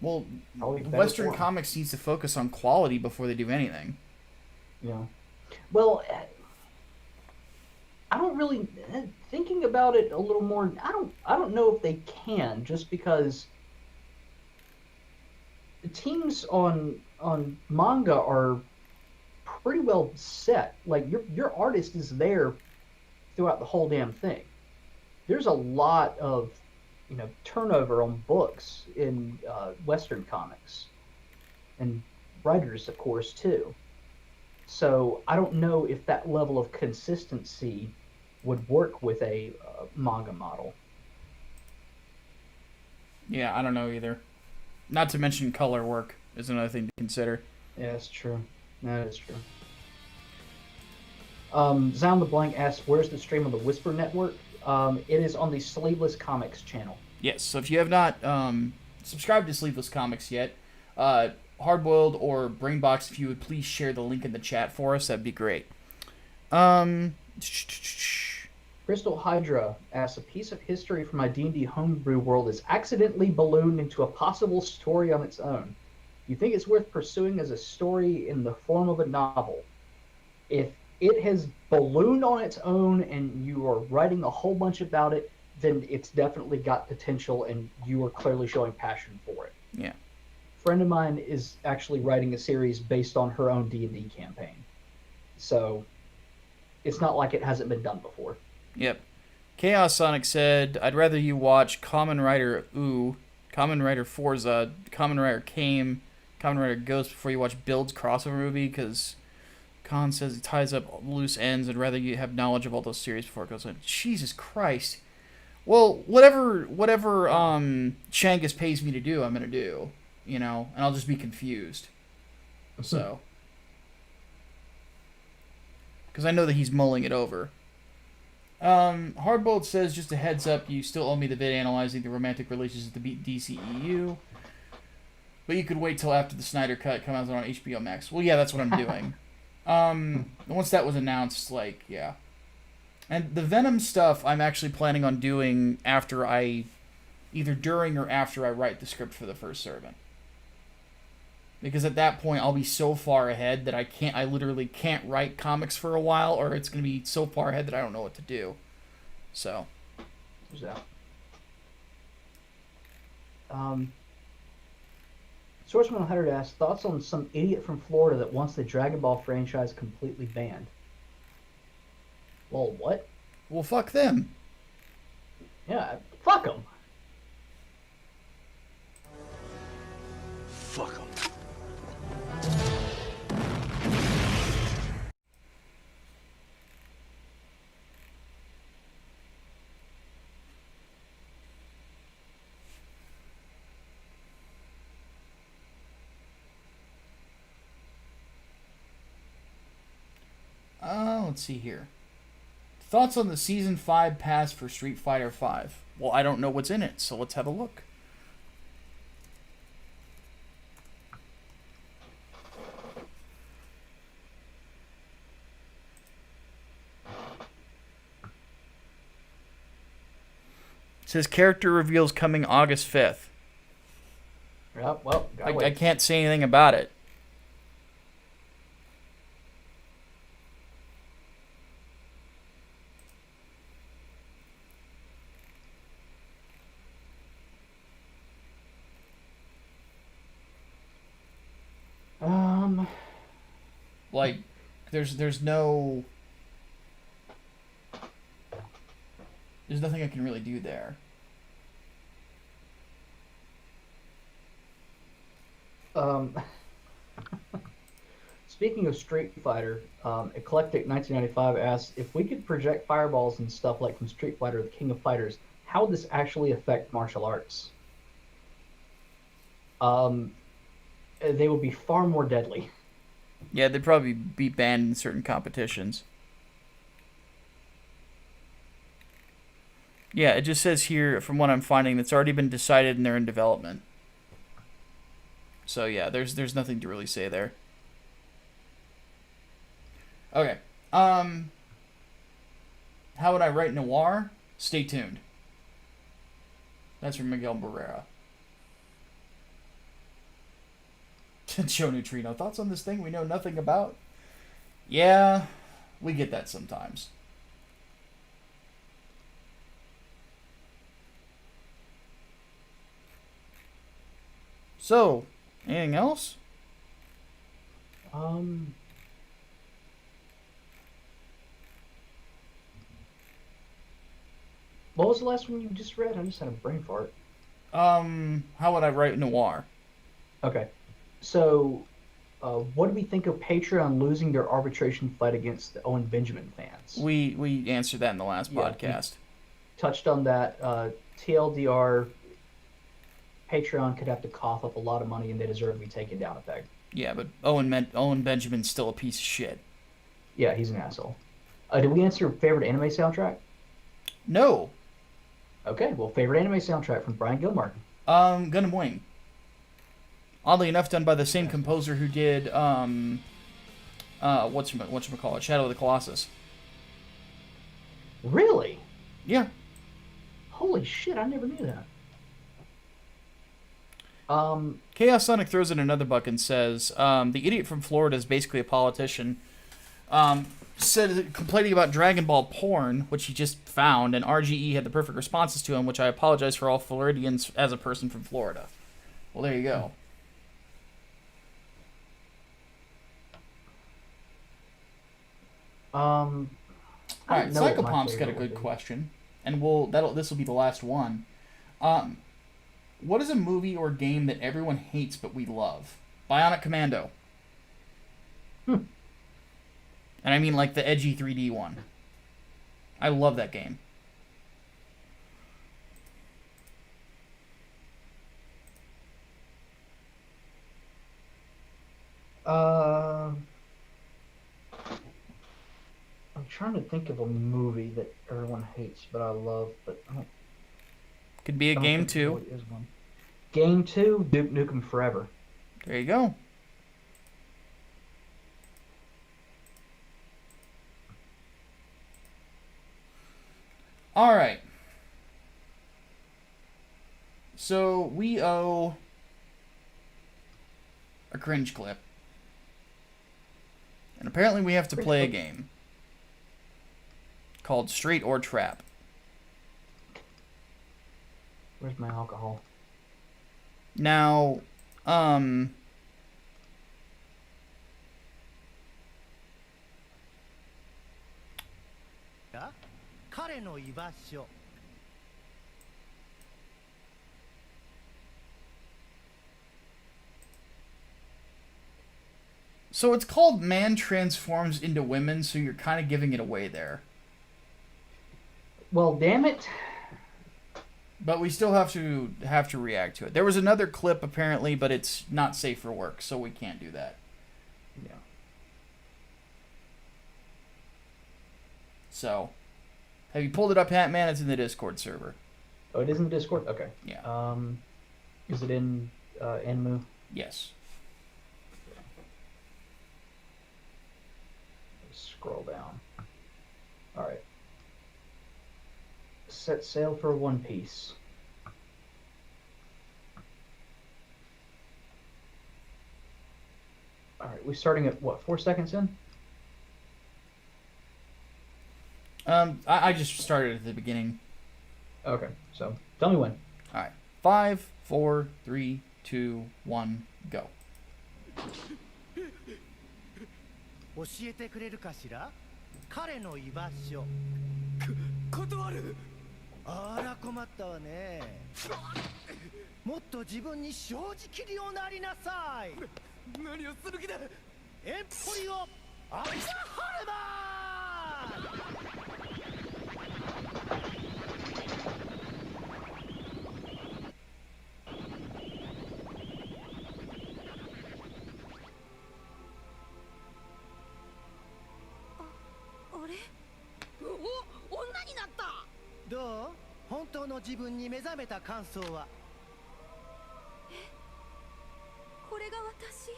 Well, Western Comics needs to focus on quality before they do anything.
Yeah. Well, I don't really, thinking about it a little more, I don't know if they can, just because the teams on manga are pretty well set. Like, your artist is there throughout the whole damn thing. There's a lot of, turnover on books in Western comics, and writers, of course, too. So I don't know if that level of consistency would work with a manga model.
Yeah, I don't know either. Not to mention color work is another thing to consider.
Yeah, that's true. That is true. Zound the Blank asks, where's the stream on the Whisper Network? It is on the Sleeveless Comics channel.
Yes, so if you have not subscribed to Sleeveless Comics yet, Hardboiled or Brainbox, if you would please share the link in the chat for us, that'd be great.
Crystal Hydra asks, a piece of history from my D&D homebrew world is accidentally ballooned into a possible story on its own. You think it's worth pursuing as a story in the form of a novel? If it has ballooned on its own and you are writing a whole bunch about it, then it's definitely got potential and you are clearly showing passion for it.
Yeah.
A friend of mine is actually writing a series based on her own D&D campaign. So it's not like it hasn't been done before.
Yep. Chaos Sonic said, I'd rather you watch Kamen Rider Kamen Rider Forza, Kamen Rider Came, Kamen Rider Ghost before you watch Build's crossover movie, because Khan says he ties up loose ends. I'd rather you have knowledge of all those series before it goes on. Jesus Christ. Well, whatever Shangus pays me to do, I'm going to do, and I'll just be confused. So. Because I know that he's mulling it over. Hardbolt says, just a heads up, you still owe me the vid analyzing the romantic relations of the DCEU. But you could wait till after the Snyder Cut comes out on HBO Max. Well, yeah, that's what I'm doing. Once that was announced, yeah. And the Venom stuff I'm actually planning on doing either during or after I write the script for the first Servant. Because at that point I'll be so far ahead that I literally can't write comics for a while, or it's going to be so far ahead that I don't know what to do. So.
There's that. Swordsman 100 asks, thoughts on some idiot from Florida that wants the Dragon Ball franchise completely banned? Well, what?
Well, fuck them.
Yeah, fuck them.
Fuck them.
let's see here. Thoughts on the Season 5 pass for Street Fighter 5? Well, I don't know what's in it, so let's have a look. It says character reveals coming August 5th.
Yep, well,
I can't say anything about it. Like, there's no... There's nothing I can really do there.
Speaking of Street Fighter, Eclectic 1995 asks if we could project fireballs and stuff like from Street Fighter, the King of Fighters, how would this actually affect martial arts? They would be far more deadly.
Yeah, they'd probably be banned in certain competitions. Yeah, it just says here, from what I'm finding, it's already been decided and they're in development. So yeah, there's nothing to really say there. Okay. How would I write noir? Stay tuned. That's from Miguel Barrera. Joe Neutrino. Thoughts on this thing we know nothing about? Yeah, we get that sometimes. So, anything else?
What was the last one you just read? I just had a brain fart.
How would I write noir?
Okay. So, what do we think of Patreon losing their arbitration fight against the Owen Benjamin fans?
We answered that in the last podcast.
Touched on that. TLDR, Patreon could have to cough up a lot of money and they deserve to be taken down a peg.
Yeah, but Owen Benjamin's still a piece of shit.
Yeah, he's an asshole. Did we answer favorite anime soundtrack?
No.
Okay, well, favorite anime soundtrack from Brian Gilmartin.
Gundam Wing. Oddly enough, done by the same composer who did whatchamacallit, Shadow of the Colossus.
Really?
Yeah.
Holy shit, I never knew that.
Chaos Sonic throws in another buck and says, the idiot from Florida is basically a politician. Said complaining about Dragon Ball porn, which he just found, and RGE had the perfect responses to him, which I apologize for all Floridians as a person from Florida. Well, there you go. All right, Psychopomp's got a good question, and this will be the last one. What is a movie or game that everyone hates but we love? Bionic Commando. And I mean like the edgy 3D one. I love that game.
I'm trying to think of a movie that everyone hates but I love, but I don't.
Could be a game too.
Really is one. Game 2, Duke Nukem Forever.
There you go. All right. So we owe a cringe clip. And apparently we have to play a game called Straight or Trap.
Where's my alcohol?
Now, so it's called Man Transforms into Women, so you're kind of giving it away there.
Well, damn it.
But we still have to react to it. There was another clip apparently, but it's not safe for work, so we can't do that.
Yeah.
So, have you pulled it up, Hatman? It's in the Discord server.
Oh, it is in the Discord? Okay.
Yeah.
Is it in Enmu?
Yes.
Scroll down. Alright. Set sail for One Piece. Alright, we're starting at what, 4 seconds in?
I just started at the beginning.
Okay, so tell me when.
Alright. 5, 4, 3, 2, 1, go.
教えてくれるかしら彼の居場所断るあら困ったわねもっと自分に正直におなりなさい何をする気だエンポリオアジャハルマ
あれお女になった
どう本当の自分に目覚めた感想は
これが私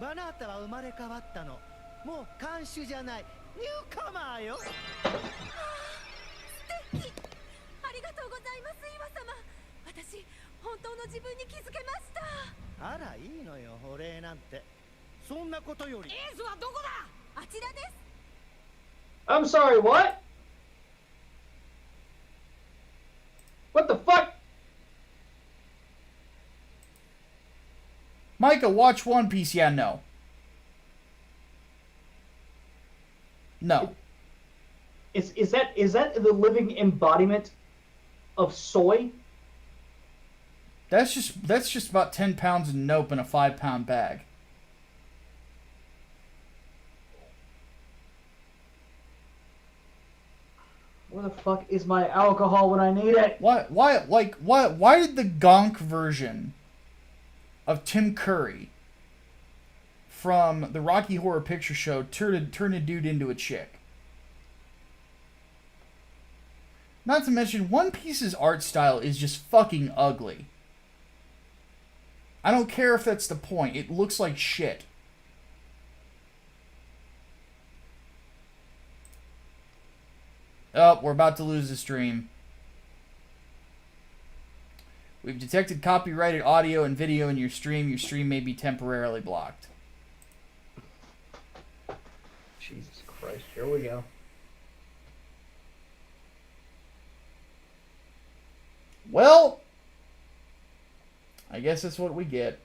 バナータは生まれ変わったのもう看守じゃないニューカマーよ
素敵ありがとうございます岩様私本当の自分に気づけました
あらいいのよお礼なんてそんなことより
エースはどこだあちらです
I'm sorry, what? What the fuck?
Micah, watch One Piece. Yeah, no. No.
Is that the living embodiment of soy?
That's just about 10 pounds of nope in a 5-pound bag.
Where the fuck is my alcohol when I need it?
Why did the gonk version of Tim Curry from the Rocky Horror Picture Show turn a dude into a chick? Not to mention, One Piece's art style is just fucking ugly. I don't care if that's the point. It looks like shit. Oh, we're about to lose the stream. We've detected copyrighted audio and video in your stream. Your stream may be temporarily blocked.
Jesus Christ, here we go.
Well, I guess that's what we get.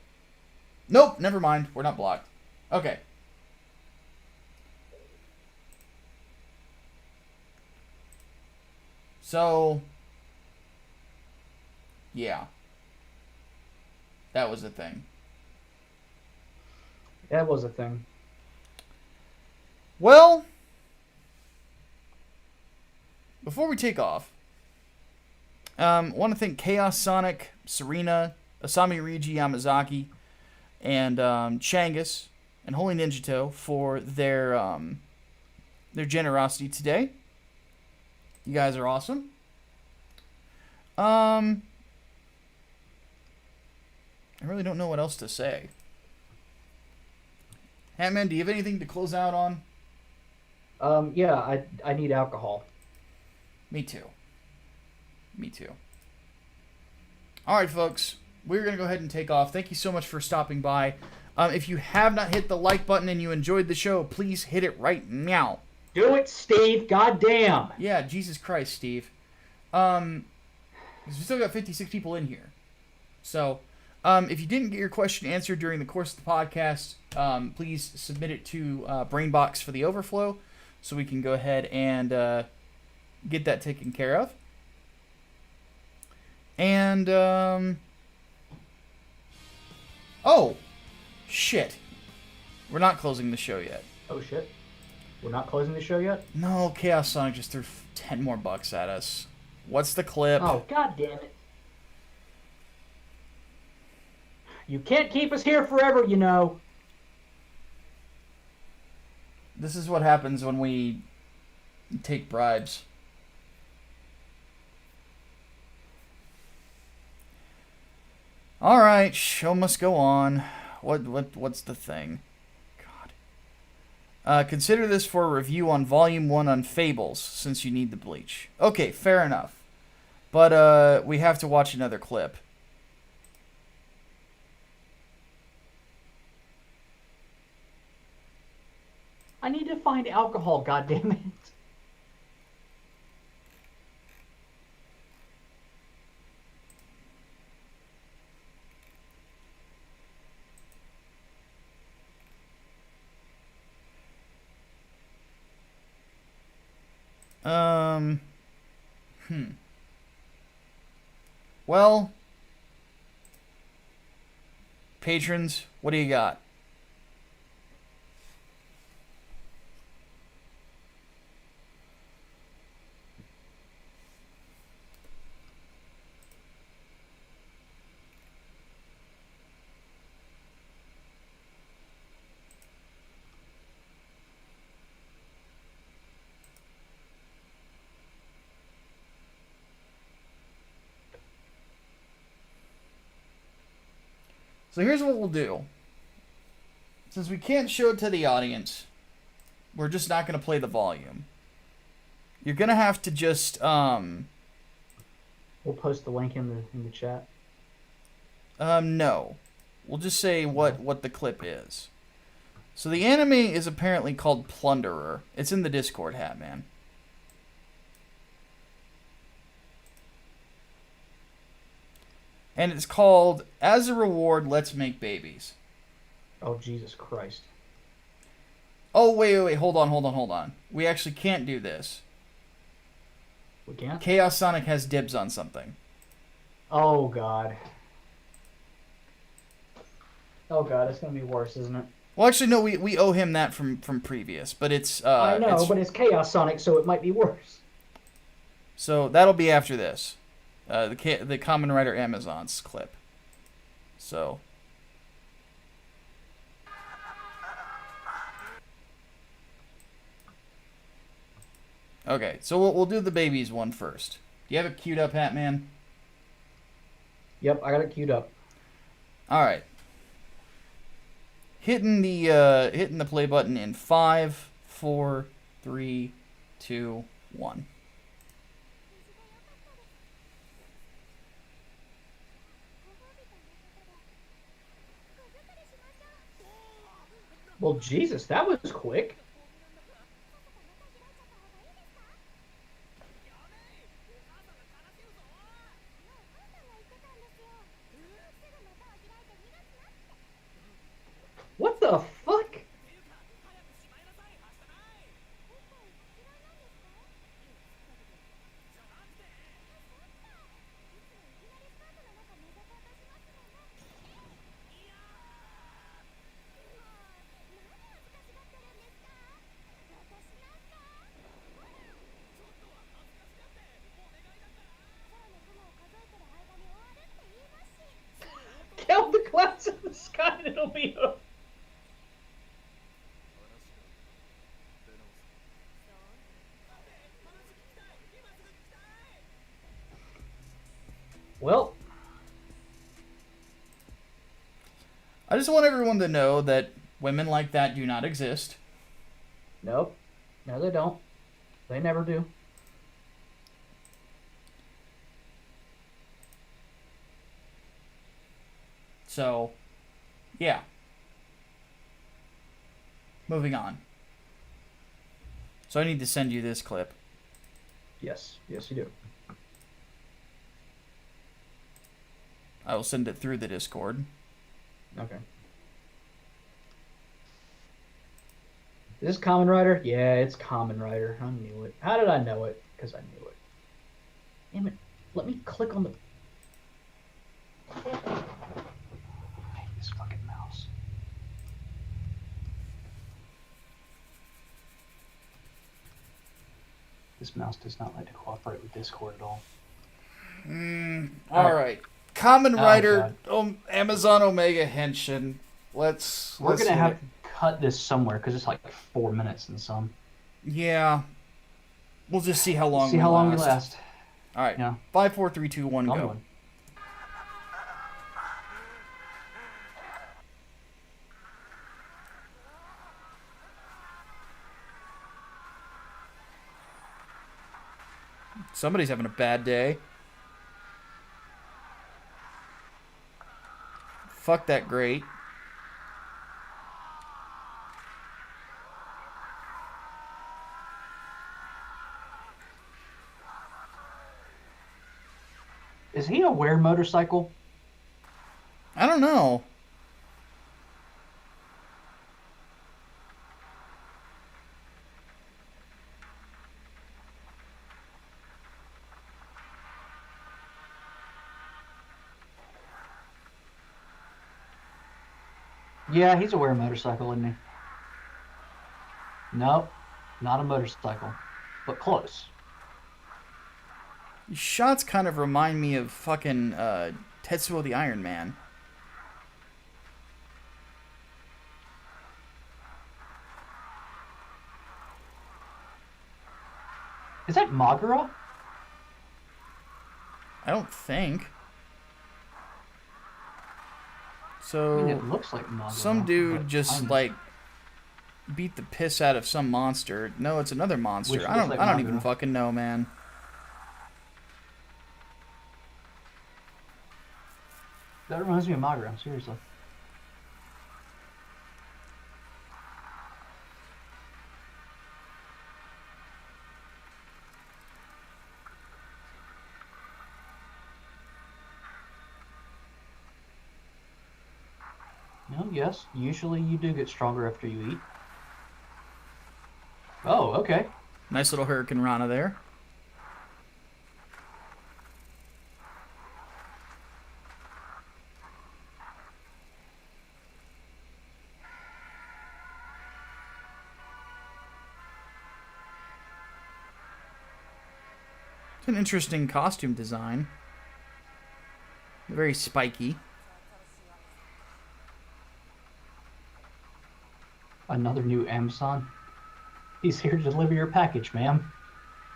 Nope, never mind. We're not blocked. Okay. So, yeah. That was a thing.
That was a thing.
Well, before we take off, want to thank Chaos Sonic, Serena, Asami Riji Yamazaki, and Changus and Holy Ninjato for their generosity today. You guys are awesome. I really don't know what else to say. Hatman, do you have anything to close out on?
Yeah, I need alcohol.
Me too. Me too. Alright, folks. We're going to go ahead and take off. Thank you so much for stopping by. If you have not hit the like button and you enjoyed the show, please hit it right now.
Do it, Steve. Goddamn.
Yeah, Jesus Christ, Steve. Because we still got 56 people in here. So, if you didn't get your question answered during the course of the podcast, please submit it to Brainbox for the overflow so we can go ahead and get that taken care of. And, oh, shit. We're not closing the show yet.
Oh, shit. We're not closing the show yet?
No, Chaos Sonic just threw 10 more bucks at us. What's the clip?
Oh, god damn it. You can't keep us here forever, you know.
This is what happens when we and take bribes. All right, show must go on. What's the thing? God. Consider this for a review on Volume 1 on Fables, since you need the bleach. Okay, fair enough. But we have to watch another clip.
I need to find alcohol, goddammit.
Well, patrons, what do you got? So here's what we'll do. Since we can't show it to the audience, we're just not going to play the volume. You're going to have to just...
We'll post the link in the chat.
No. We'll just say what the clip is. So the anime is apparently called Plunderer. It's in the Discord, Hatman. And it's called, As a Reward, Let's Make Babies.
Oh, Jesus Christ.
Oh, wait. Hold on. We actually can't do this.
We can't?
Chaos Sonic has dibs on something.
Oh, God. Oh, God, it's going to be worse, isn't it?
Well, actually, no, we owe him that from previous, but it's...
I know, but it's Chaos Sonic, so it might be worse.
So that'll be after this. The Kamen Rider Amazon's clip. So. Okay, so we'll do the babies one first. Do you have it queued up, Hatman?
Yep, I got it queued up.
All right. Hitting the play button in 5, 4, 3, 2, 1.
Well, Jesus, that was quick. What the fuck? Count the clouds in the sky and it'll be over. Well,
I just want everyone to know that women like that do not exist.
nope. No, they don't. They never do.
So, yeah. Moving on. So I need to send you this clip.
Yes, yes, you do.
I will send it through the Discord.
Okay. Is this Kamen Rider? Yeah, it's Kamen Rider. I knew it. How did I know it? Because I knew it. Damn it. Let me click on the... I hate this fucking mouse. This mouse does not like to cooperate with Discord at all.
All right. Kamen
Oh,
Rider Amazon Omega Henshin.
We're
Let's
gonna have to cut this somewhere because it's like 4 minutes and some.
Yeah. We'll just see how long
See
we
how long
last.
we last.
All right.
Yeah.
5, 4, 3, 2, 1,
I'm
go.
going.
Somebody's having a bad day. Fuck that great.
Is he a wear motorcycle?
I don't know.
Yeah, he's a wear motorcycle, isn't he? Nope, not a motorcycle, but close.
These shots kind of remind me of fucking Tetsuo the Iron Man.
Is that Magura?
I don't think.
I
So
mean, it looks like Magura.
some dude
but
just
I'm-
like beat the piss out of some monster. No, it's another monster.
Which
I
looks
don't.
like
I don't even
Magura.
fucking know, man.
That reminds me of Magura, seriously. No, yes, usually you do get stronger after you eat. Oh, okay.
Nice little Hurricane Rana there. It's an interesting costume design. Very spiky.
Another new Amazon. He's here to deliver your package, ma'am.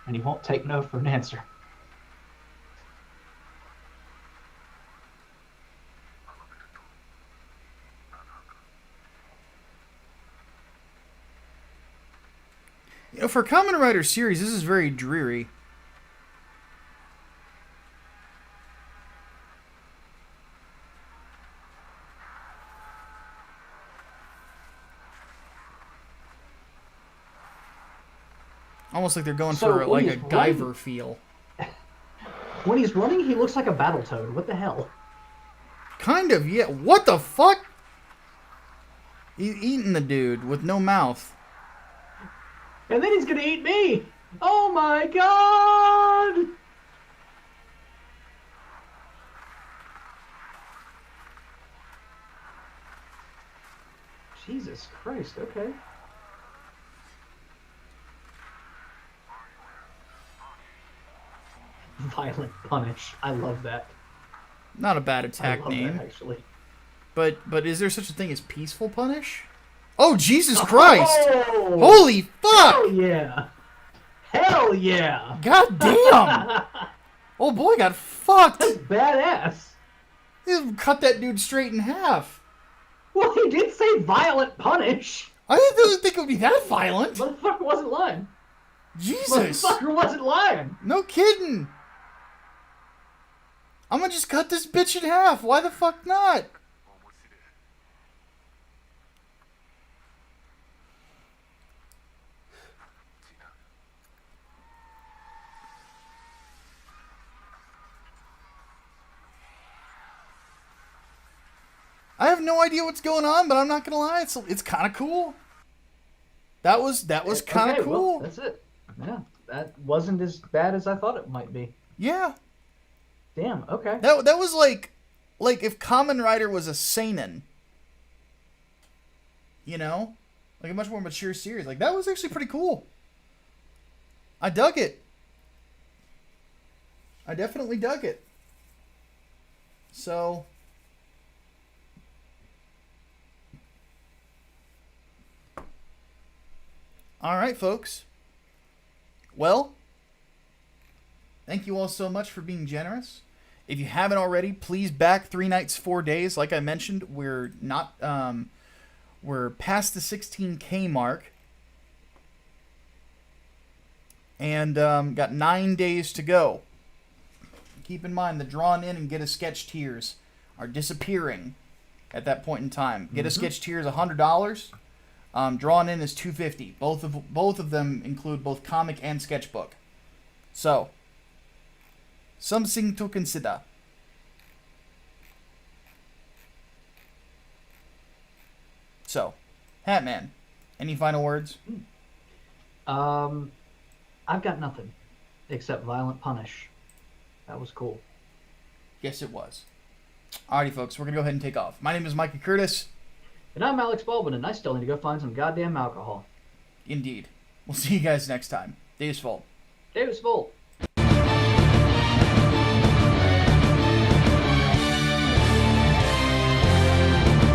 And he won't take no for an answer.
You know, for a Kamen Rider series, this is very dreary. Almost like they're going
So,
for
when
like
he's
a
running-
Guyver feel.
When he's running, he looks like a Battletoad. What the hell?
Kind of, yeah. What the fuck? He's eating the dude with no mouth.
And then he's gonna eat me! Oh my god! Jesus Christ, okay. Violent Punish. I love that.
Not a bad
I
attack
love
name.
that, actually.
But is there such a thing as peaceful punish? Oh, Jesus Christ!
Oh!
Holy fuck!
Hell yeah! Hell yeah!
God damn! Oh boy, got fucked!
That's badass!
He cut that dude straight in half.
Well, he did say violent punish!
I didn't think it would be that violent.
Motherfucker wasn't lying.
Jesus!
Motherfucker wasn't lying!
No kidding! I'm gonna just cut this bitch in half. Why the fuck not? I have no idea what's going on, but I'm not gonna lie, it's kind of cool. That was kind of
Okay,
cool.
well, that's it. Yeah, that wasn't as bad as I thought it might be.
Yeah,
Damn, okay.
that was like if Kamen Rider was a seinen, you know, like a much more mature series. Like that was actually pretty cool. I dug it. I definitely dug it. So. All right, folks. Well, Thank you all so much for being generous. If you haven't already, please back 3 nights, 4 days. Like I mentioned, we're not we're past the 16K mark. And got 9 days to go. Keep in mind the Drawn In and Get a Sketch tiers are disappearing at that point in time. Get a Sketch tier is $100. Drawn In is $250. Both of them include both comic and sketchbook. So, something to consider. So, Hatman, any final words?
I've got nothing except Violent Punish. That was cool.
Yes, it was. Alrighty, folks, we're going to go ahead and take off. My name is Micah Curtis.
And I'm Alex Baldwin, and I still need to go find some goddamn alcohol.
Indeed. We'll see you guys next time. Days full.
Davis Volt.